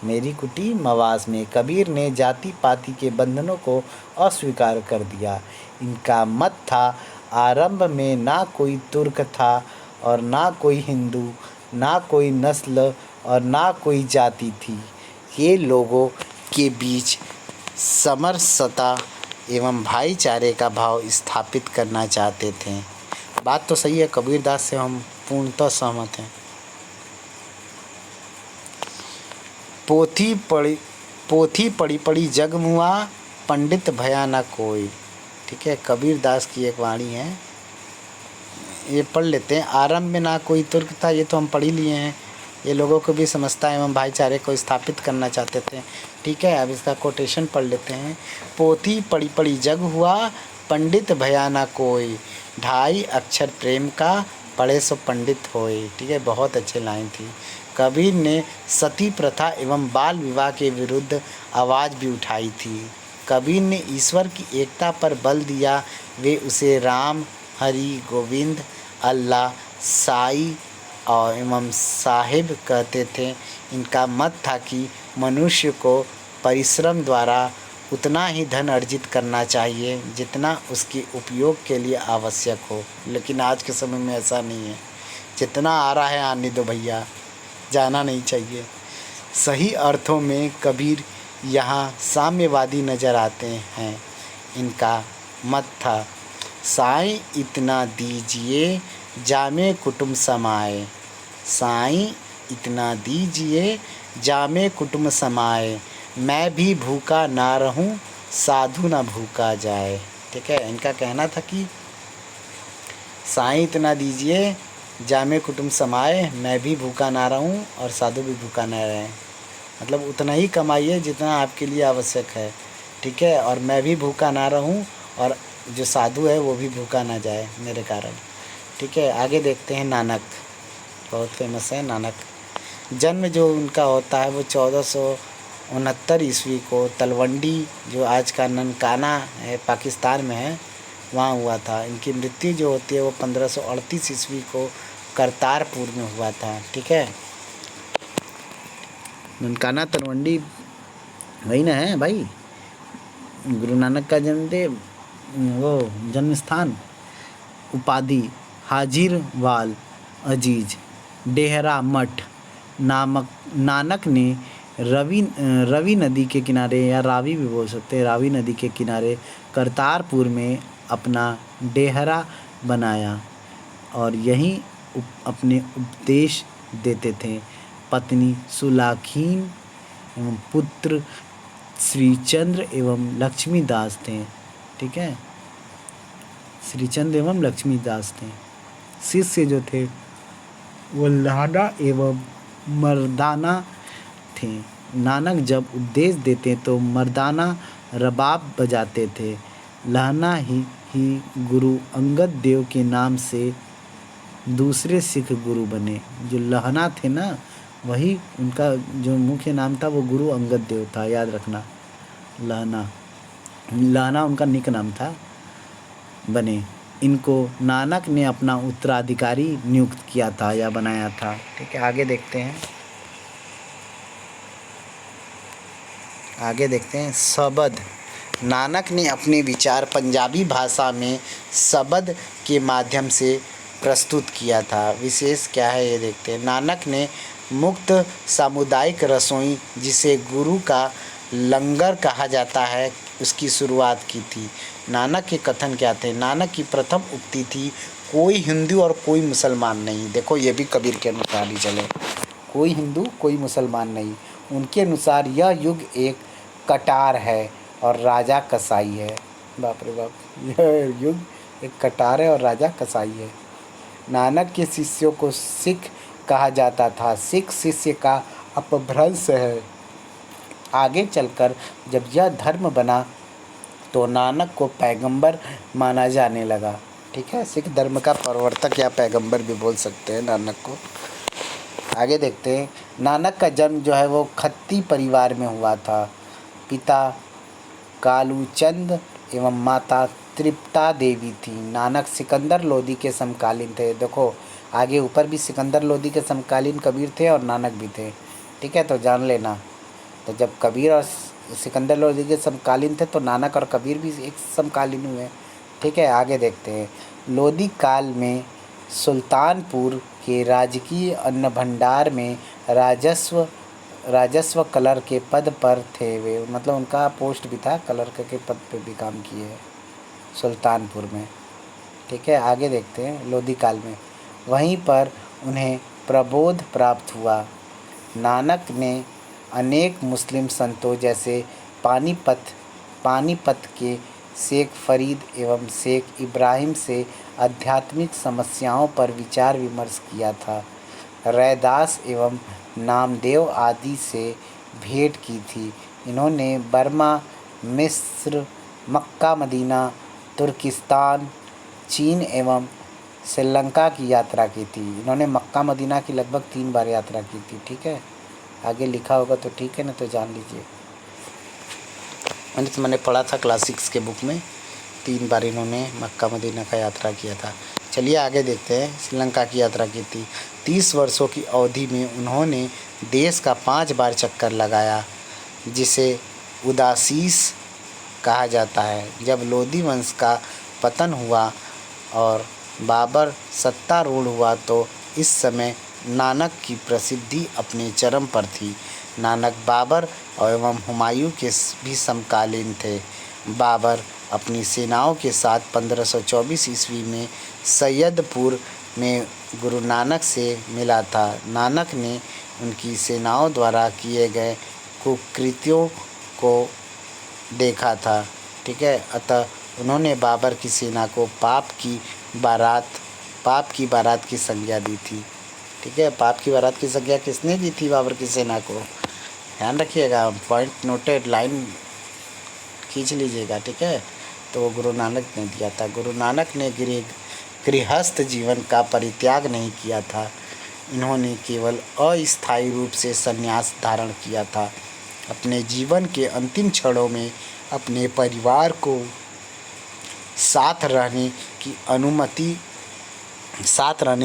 मेरी कुटी मवास में। कबीर ने जाति पाति के बंधनों को अस्वीकार कर दिया। इनका मत था आरंभ में ना कोई तुर्क था और ना कोई हिंदू, ना कोई नस्ल और ना कोई जाति थी। ये लोगों के बीच समरसता एवं भाईचारे का भाव स्थापित करना चाहते थे। बात तो सही है, कबीरदास से हम पूर्णतः सहमत हैं। पोथी पड़ी जग मुआ पंडित भया न कोई। ठीक है, कबीरदास की एक वाणी है, ये पढ़ लेते हैं। आरंभ में ना कोई तुर्क था, ये तो हम पढ़ ही लिए हैं। ये लोगों को भी समझता एवं भाईचारे को स्थापित करना चाहते थे। ठीक है, अब इसका कोटेशन पढ़ लेते हैं। पोथी पड़ी जग हुआ पंडित भया न कोई, ढाई अक्षर प्रेम का पढ़े सो पंडित होए। ठीक है, बहुत अच्छी लाइन थी। कबीर ने सती प्रथा एवं बाल विवाह के विरुद्ध आवाज़ भी उठाई थी। कबीर ने ईश्वर की एकता पर बल दिया। वे उसे राम, हरि, गोविंद, अल्लाह, साईं और एवं साहिब कहते थे। इनका मत था कि मनुष्य को परिश्रम द्वारा उतना ही धन अर्जित करना चाहिए जितना उसके उपयोग के लिए आवश्यक हो। लेकिन आज के समय में ऐसा नहीं है। जितना आ रहा है आने दो भैया, जाना नहीं चाहिए। सही अर्थों में कबीर यहाँ साम्यवादी नज़र आते हैं। इनका मत था, साईं इतना दीजिए जामे कुटुंब समाए, साईं इतना दीजिए जामे कुटुंब समाए, मैं भी भूखा ना रहूं साधु ना भूखा जाए। ठीक है, इनका कहना था कि साईं इतना दीजिए जामे कुटुंब समाए, मैं भी भूखा ना रहूं और साधु भी भूखा ना रहे। मतलब उतना ही कमाइए जितना आपके लिए आवश्यक है। ठीक है, और मैं भी भूखा ना रहूं और जो साधु है वो भी भूखा ना जाए मेरे कारण। ठीक है, आगे देखते हैं। नानक बहुत फेमस है। नानक जन्म जो उनका होता है वो 1469 ईस्वी को तलवंडी, जो आज का ननकाना है, पाकिस्तान में है, वहाँ हुआ था। इनकी मृत्यु जो होती है वो 1538 ईस्वी को करतारपुर में हुआ था। ठीक है, ननकाना तलवंडी वही ना है भाई, गुरु नानक का वो जन्म स्थान। उपाधि हाजिरवाल अजीज, डेहरा मठ। नानक ने रवि नदी के किनारे, या रावी भी बोल सकते हैं, रावी नदी के किनारे करतारपुर में अपना डेहरा बनाया और यहीं अपने उपदेश देते थे। पत्नी सुलाखीन एवं पुत्र श्रीचंद्र एवं लक्ष्मीदास थे। ठीक है, श्रीचंद्र एवं लक्ष्मीदास थे। शिष्य जो थे वो लहना एवं मर्दाना थे। नानक जब उपदेश देते तो मर्दाना रबाब बजाते थे। लहना ही गुरु अंगद देव के नाम से दूसरे सिख गुरु बने। जो लहना थे ना, वही उनका जो मुख्य नाम था वो गुरु अंगद देव था, याद रखना। लहना उनका निक नाम था, बने। इनको नानक ने अपना उत्तराधिकारी नियुक्त किया था या बनाया था। ठीक है, आगे देखते हैं। शबद। नानक ने अपने विचार पंजाबी भाषा में शबद के माध्यम से प्रस्तुत किया था। विशेष क्या है ये देखते हैं। नानक ने मुक्त सामुदायिक रसोई, जिसे गुरु का लंगर कहा जाता है, उसकी शुरुआत की थी। नानक के कथन क्या थे? नानक की प्रथम उक्ति थी, कोई हिंदू और कोई मुसलमान नहीं। देखो, ये भी कबीर के अनुसार ही चले, कोई हिंदू कोई मुसलमान नहीं। उनके अनुसार यह युग एक कटार है और राजा कसाई है। बाप रे बाप, यह युग एक कटार है और राजा कसाई है। नानक के शिष्यों को सिख कहा जाता था। सिख शिष्य का अपभ्रंश है। आगे चलकर जब यह धर्म बना तो नानक को पैगंबर माना जाने लगा। ठीक है, सिख धर्म का प्रवर्तक या पैगंबर भी बोल सकते हैं नानक को। आगे देखते हैं। नानक का जन्म जो है वो खत्ती परिवार में हुआ था। पिता कालूचंद एवं माता तृप्ता देवी थी। नानक सिकंदर लोदी के समकालीन थे। देखो, आगे ऊपर भी सिकंदर लोदी के समकालीन कबीर थे और नानक भी थे। ठीक है, तो जान लेना। तो जब कबीर और सिकंदर लोदी के समकालीन थे तो नानक और कबीर भी एक समकालीन हुए। ठीक है, आगे देखते हैं। लोदी काल में सुल्तानपुर के राजकीय अन्न भंडार में राजस्व कलर के पद पर थे वे। मतलब उनका पोस्ट भी था, कलर के पद पे भी काम किए सुल्तानपुर में। ठीक है, आगे देखते हैं। लोदी काल में वहीं पर उन्हें प्रबोध प्राप्त हुआ। नानक ने अनेक मुस्लिम संतों जैसे पानीपत के शेख फरीद एवं शेख इब्राहिम से आध्यात्मिक समस्याओं पर विचार विमर्श किया था। रैदास एवं नामदेव आदि से भेंट की थी। इन्होंने बर्मा, मिस्र, मक्का मदीना, तुर्किस्तान, चीन एवं श्रीलंका की यात्रा की थी। इन्होंने मक्का मदीना की लगभग 3 बार यात्रा की थी। ठीक है, आगे लिखा होगा तो ठीक है ना, तो जान लीजिए। मैंने पढ़ा था क्लास 6 के बुक में। 3 बार इन्होंने मक्का मदीना का यात्रा किया था। चलिए आगे देखते हैं। श्रीलंका की यात्रा की थी। 30 वर्षों की अवधि में उन्होंने देश का 5 बार चक्कर लगाया, जिसे उदासीस कहा जाता है। जब लोधी वंश का पतन हुआ और बाबर सत्तारूढ़ हुआ तो इस समय नानक की प्रसिद्धि अपने चरम पर थी। नानक बाबर एवं हुमायूं के भी समकालीन थे। बाबर अपनी सेनाओं के साथ 1524 ईस्वी में सैयदपुर में गुरु नानक से मिला था। नानक ने उनकी सेनाओं द्वारा किए गए कुकृत्यों को देखा था। ठीक है, अतः उन्होंने बाबर की सेना को पाप की बारात की संज्ञा दी थी। ठीक है, पाप की बारात की संज्ञा किसने दी थी? बाबर की सेना को। ध्यान रखिएगा, पॉइंट नोटेड, लाइन खींच लीजिएगा। ठीक है, तो वो गुरु नानक ने दिया था। गुरु नानक ने गृहस्थ जीवन का परित्याग नहीं किया था। इन्होंने केवल अस्थायी रूप से संन्यास धारण किया था। अपने जीवन के अंतिम क्षणों में अपने परिवार को साथ रहने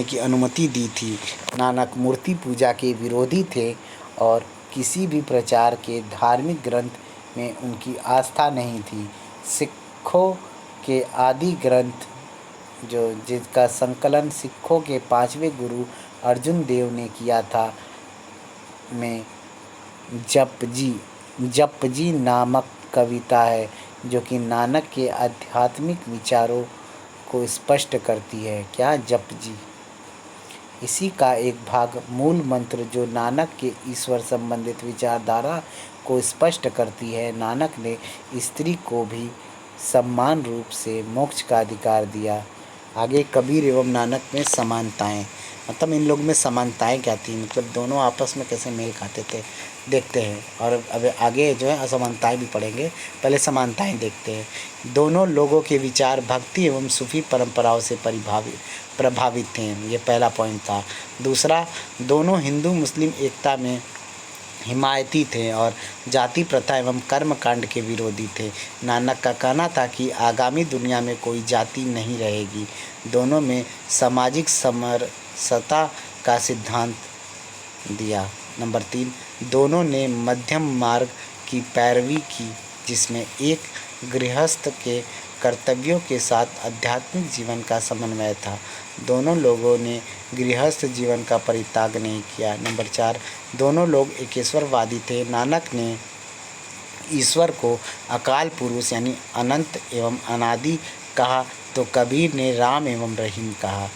की अनुमति दी थी। नानक मूर्ति पूजा के विरोधी थे और किसी भी प्रचार के धार्मिक ग्रंथ में उनकी आस्था नहीं थी। सिखों के आदि ग्रंथ जिसका संकलन सिखों के 5वें गुरु अर्जुन देव ने किया था, में जपजी नामक कविता है, जो कि नानक के आध्यात्मिक विचारों को स्पष्ट करती है। क्या? जपजी। इसी का एक भाग मूल मंत्र जो नानक के ईश्वर संबंधित विचारधारा को स्पष्ट करती है। नानक ने स्त्री को भी समान रूप से मोक्ष का अधिकार दिया। आगे कबीर एवं नानक में समानताएं, मतलब इन लोग में समानताएं क्या थी, मतलब दोनों आपस में कैसे मेल खाते थे, देखते हैं। और अब आगे जो है असमानताएं भी पढ़ेंगे, पहले समानताएं देखते हैं। दोनों लोगों के विचार भक्ति एवं सूफी परंपराओं से प्रभावित थे। ये पहला पॉइंट था। दूसरा, दोनों हिंदू मुस्लिम एकता में हिमायती थे और जाति प्रथा एवं कर्म कांड के विरोधी थे। नानक का कहना था कि आगामी दुनिया में कोई जाति नहीं रहेगी। दोनों में सामाजिक समरसता का सिद्धांत दिया। नंबर 3, दोनों ने मध्यम मार्ग की पैरवी की, जिसमें एक गृहस्थ के कर्तव्यों के साथ आध्यात्मिक जीवन का समन्वय था। दोनों लोगों ने गृहस्थ जीवन का परित्याग नहीं किया। नंबर 4, दोनों लोग एकेश्वरवादी थे। नानक ने ईश्वर को अकाल पुरुष यानी अनंत एवं अनादि कहा, तो कबीर ने राम एवं रहीम कहा।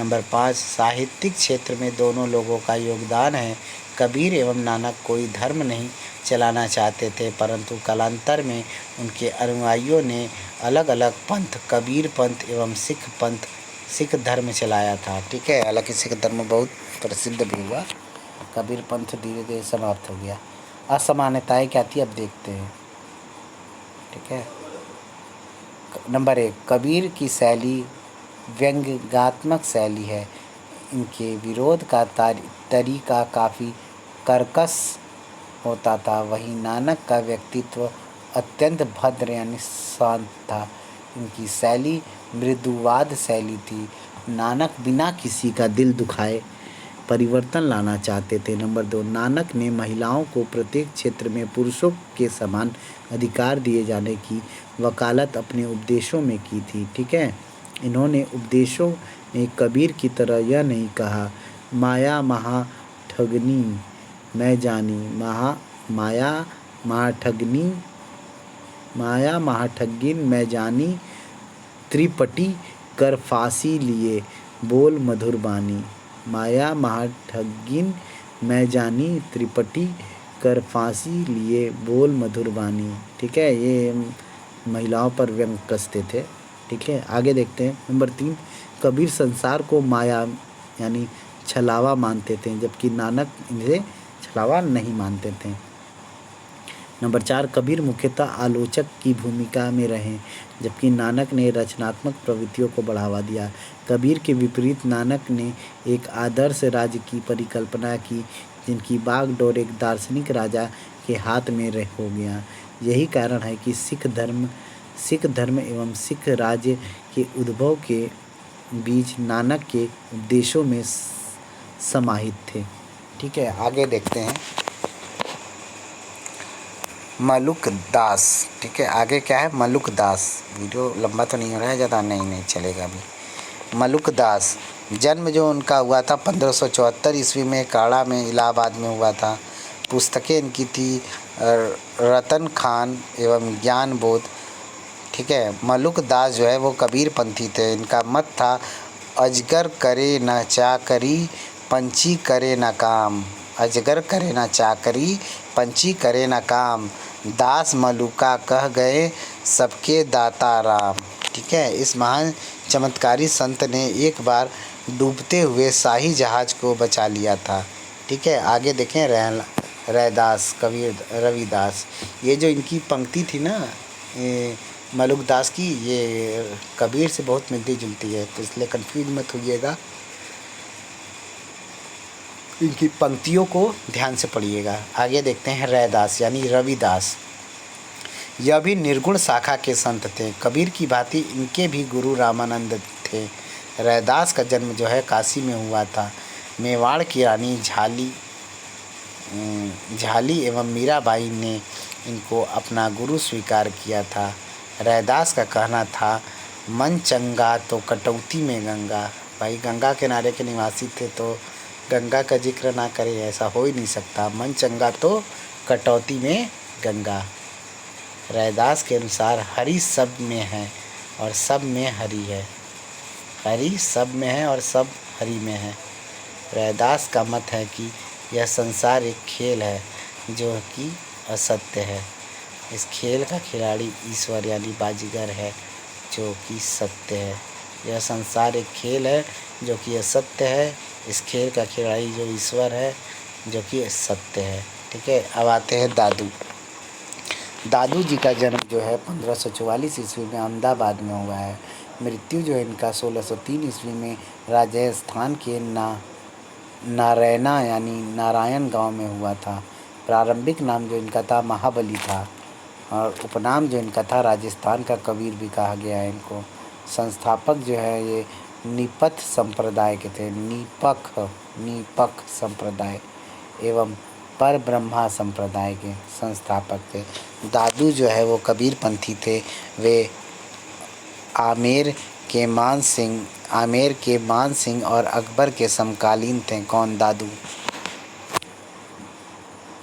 नंबर 5, साहित्यिक क्षेत्र में दोनों लोगों का योगदान है। कबीर एवं नानक कोई धर्म नहीं चलाना चाहते थे, परंतु कालांतर में उनके अनुयायियों ने अलग अलग पंथ, कबीर पंथ एवं सिख धर्म चलाया था। ठीक है, हालांकि सिख धर्म बहुत प्रसिद्ध भी हुआ, कबीर पंथ धीरे धीरे समाप्त हो गया। असमानताएं क्या थी, अब देखते हैं। ठीक है, नंबर 1, कबीर की शैली व्यंग्यात्मक शैली है। इनके विरोध का तरीका काफ़ी कर्कश होता था। वहीं नानक का व्यक्तित्व अत्यंत भद्र यानी शांत था। इनकी शैली मृदुवाद शैली थी। नानक बिना किसी का दिल दुखाए परिवर्तन लाना चाहते थे। नंबर 2, नानक ने महिलाओं को प्रत्येक क्षेत्र में पुरुषों के समान अधिकार दिए जाने की वकालत अपने उपदेशों में की थी। ठीक है, इन्होंने उपदेशों में कबीर की तरह यह नहीं कहा, माया महा ठगनी मैं जानी, माया महाठगिन मैं जानी, त्रिपटी कर फांसी लिए बोल मधुर बानी। माया महाठगिन मैं जानी, त्रिपटी कर फांसी लिए बोल मधुर बानी। ठीक है, ये महिलाओं पर व्यंग कसते थे। ठीक है, आगे देखते हैं। नंबर 3, कबीर संसार को माया यानी छलावा मानते थे, जबकि नानक इन्हें छलावा नहीं मानते थे। नंबर 4, कबीर मुख्यतः आलोचक की भूमिका में रहे, जबकि नानक ने रचनात्मक प्रवृत्तियों को बढ़ावा दिया। कबीर के विपरीत नानक ने एक आदर्श राज्य की परिकल्पना की, जिनकी बागडोर एक दार्शनिक राजा के हाथ में हो गया। यही कारण है कि सिख धर्म एवं सिख राज्य के उद्भव के बीच नानक के उपदेशों में समाहित थे। ठीक है, आगे देखते हैं। मलुक दास। ठीक है, आगे क्या है? मलुक दास। वीडियो लंबा तो नहीं हो रहा है ज़्यादा? नहीं चलेगा अभी। मलुक दास जन्म जो उनका हुआ था 1574 ईस्वी में काड़ा में, इलाहाबाद में हुआ था। पुस्तकें इनकी थी रतन खान एवं ज्ञान बोध। ठीक है, मलुक दास जो है वो कबीर पंथी थे। इनका मत था अजगर करे न चाकरी, पंछी करे न काम। अजगर करे न चाकरी, पंछी करे न काम। दास मलुका कह गए सबके दाता राम। ठीक है, इस महान चमत्कारी संत ने एक बार डूबते हुए शाही जहाज को बचा लिया था। ठीक है, आगे देखें। रैदास कबीर रविदास, ये जो इनकी पंक्ति थी ना मलुक दास की, ये कबीर से बहुत मिलती जुलती है, तो इसलिए कंफ्यूज मत होइएगा। इनकी पंक्तियों को ध्यान से पढ़िएगा। आगे देखते हैं। रैदास यानी रविदास, यह भी निर्गुण शाखा के संत थे। कबीर की भांति इनके भी गुरु रामानंद थे। रैदास का जन्म जो है काशी में हुआ था। मेवाड़ की रानी झाली एवं मीराबाई ने इनको अपना गुरु स्वीकार किया था। रैदास का कहना था, मन चंगा तो कटौती में गंगा। भाई गंगा किनारे के निवासी थे तो गंगा का जिक्र ना करें, ऐसा हो ही नहीं सकता। मन चंगा तो कटौती में गंगा। रैदास के अनुसार हरि सब में है और सब में हरि है। हरि सब में है और सब हरि में है। रैदास का मत है कि यह संसार एक खेल है जो कि असत्य है। इस खेल का खिलाड़ी ईश्वर यानी बाजीगर है जो कि सत्य है। यह संसार एक खेल है जो कि असत्य है। इस खेल का खिलाड़ी जो ईश्वर है जो कि सत्य है। ठीक है, अब आते हैं दादू जी का जन्म जो है 1544 ईस्वी में अहमदाबाद में हुआ है। मृत्यु जो है इनका 1603 ईस्वी में राजस्थान के नारैना यानी नारायण गांव में हुआ था। प्रारंभिक नाम जो इनका था महाबली था और उपनाम जो इनका था राजस्थान का कबीर भी कहा गया है इनको। संस्थापक जो है ये निपथ संप्रदाय के थे। नीपक संप्रदाय एवं पर ब्रह्मा संप्रदाय के संस्थापक थे। दादू जो है वो कबीर पंथी थे। वे आमेर के मान सिंह और अकबर के समकालीन थे। कौन? दादू।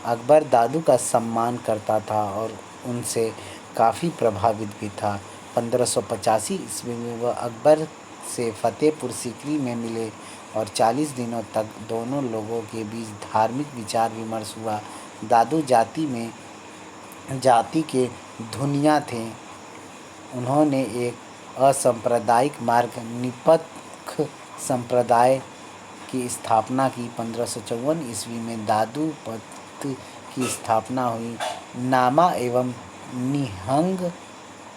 अकबर दादू का सम्मान करता था और उनसे काफ़ी प्रभावित भी था। 1585 ईस्वी में वह अकबर से फतेहपुर सीकरी में मिले और 40 दिनों तक दोनों लोगों के बीच धार्मिक विचार विमर्श हुआ। दादू जाति के धुनिया थे। उन्होंने एक असांप्रदायिक मार्ग निपथ संप्रदाय की स्थापना की। 1554 ईस्वी में दादू पंथ की स्थापना हुई। नामा एवं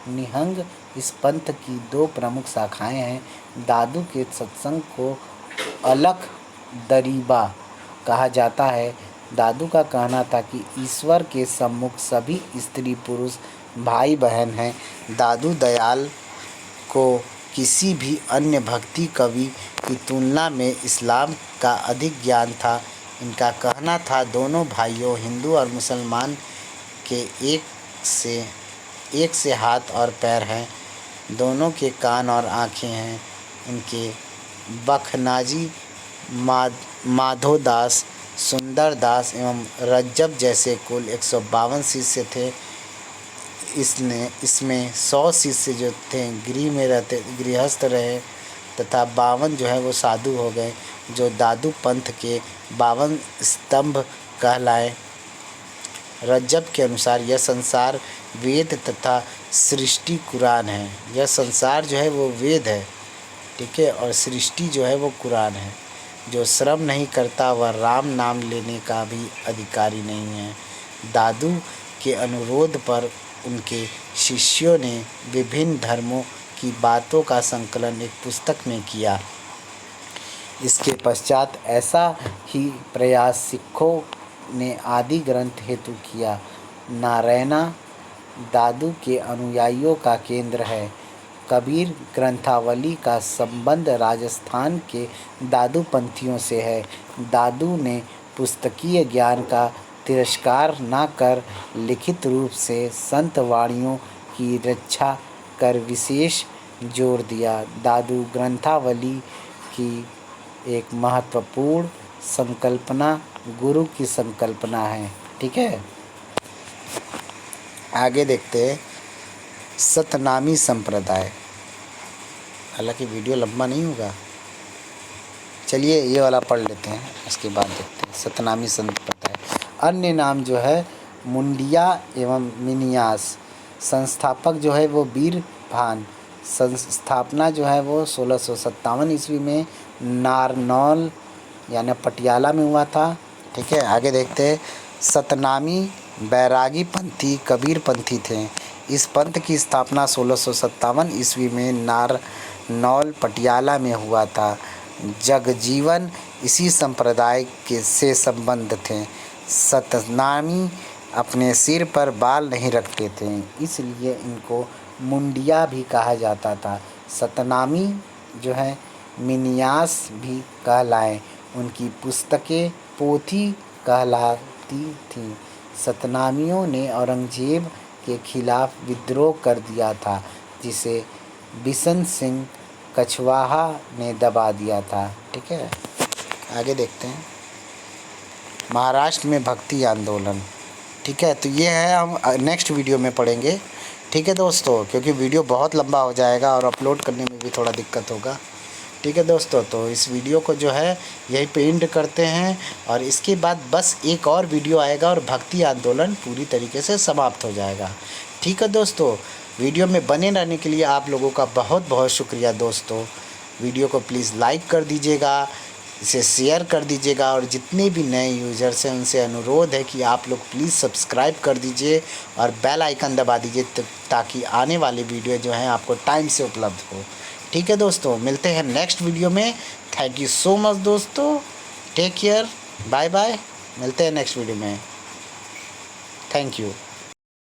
निहंग इस पंथ की दो प्रमुख शाखाएं हैं। दादू के सत्संग को अलख दरीबा कहा जाता है। दादू का कहना था कि ईश्वर के सम्मुख सभी स्त्री पुरुष भाई बहन हैं। दादू दयाल को किसी भी अन्य भक्ति कवि की तुलना में इस्लाम का अधिक ज्ञान था। इनका कहना था, दोनों भाइयों हिंदू और मुसलमान के एक से हाथ और पैर हैं, दोनों के कान और आँखें हैं। इनके बखनाजी, माधोदास, सुंदरदास एवं रज्जब जैसे कुल 152 शिष्य थे। इसमें 100 शिष्य जो थे गृहस्थ रहे तथा 52 जो है वो साधु हो गए, जो दादू पंथ के 52 स्तंभ कहलाए। रज्जब के अनुसार यह संसार वेद तथा सृष्टि कुरान है। यह संसार जो है वो वेद है, ठीक है, और सृष्टि जो है वो कुरान है। जो श्रम नहीं करता वह राम नाम लेने का भी अधिकारी नहीं है। दादू के अनुरोध पर उनके शिष्यों ने विभिन्न धर्मों की बातों का संकलन एक पुस्तक में किया। इसके पश्चात ऐसा ही प्रयास सिखों ने आदि ग्रंथ हेतु किया। दादू के अनुयायियों का केंद्र है। कबीर ग्रंथावली का संबंध राजस्थान के दादू पंथियों से है। दादू ने पुस्तकीय ज्ञान का तिरस्कार न कर लिखित रूप से संत वाणियों की रक्षा कर विशेष जोर दिया। दादू ग्रंथावली की एक महत्वपूर्ण संकल्पना गुरु की संकल्पना है। ठीक है, आगे देखते हैं सतनामी संप्रदाय। हालांकि वीडियो लंबा नहीं होगा, चलिए ये वाला पढ़ लेते हैं, उसके बाद देखते हैं सतनामी संप्रदाय। अन्य नाम जो है मुंडिया एवं मिनियास। संस्थापक जो है वो वीर भान। संस्थापना जो है वो 1657 ईस्वी में नारनौल यानी पटियाला में हुआ था। ठीक है, आगे देखते हैं सतनामी बैरागी पंथी कबीर पंथी थे। इस पंथ की स्थापना 1657 ईस्वी में नारनौल पटियाला में हुआ था। जगजीवन इसी संप्रदाय के से संबंध थे। सतनामी अपने सिर पर बाल नहीं रखते थे, इसलिए इनको मुंडिया भी कहा जाता था। सतनामी जो है मिनियास भी कहलाए। उनकी पुस्तकें पोथी कहलाती थीं। सतनामियों ने औरंगजेब के खिलाफ विद्रोह कर दिया था, जिसे बिशन सिंह कछवाहा ने दबा दिया था। ठीक है, आगे देखते हैं महाराष्ट्र में भक्ति आंदोलन। ठीक है, तो ये है, हम नेक्स्ट वीडियो में पढ़ेंगे। ठीक है दोस्तों, क्योंकि वीडियो बहुत लंबा हो जाएगा और अपलोड करने में भी थोड़ा दिक्कत होगा। ठीक है दोस्तों, तो इस वीडियो को जो है यही पे एंड करते हैं और इसके बाद बस एक और वीडियो आएगा और भक्ति आंदोलन पूरी तरीके से समाप्त हो जाएगा। ठीक है दोस्तों, वीडियो में बने रहने के लिए आप लोगों का बहुत बहुत शुक्रिया दोस्तों। वीडियो को प्लीज़ लाइक कर दीजिएगा, इसे शेयर कर दीजिएगा और जितने भी नए यूज़र्स हैं उनसे अनुरोध है कि आप लोग प्लीज़ सब्सक्राइब कर दीजिए और बेल आइकन दबा दीजिए ताकि आने वाली वीडियो जो हैं आपको टाइम से उपलब्ध हो। ठीक है दोस्तों, मिलते हैं नेक्स्ट वीडियो में। थैंक यू सो मच दोस्तों, टेक केयर, बाय बाय, मिलते हैं नेक्स्ट वीडियो में। Thank you.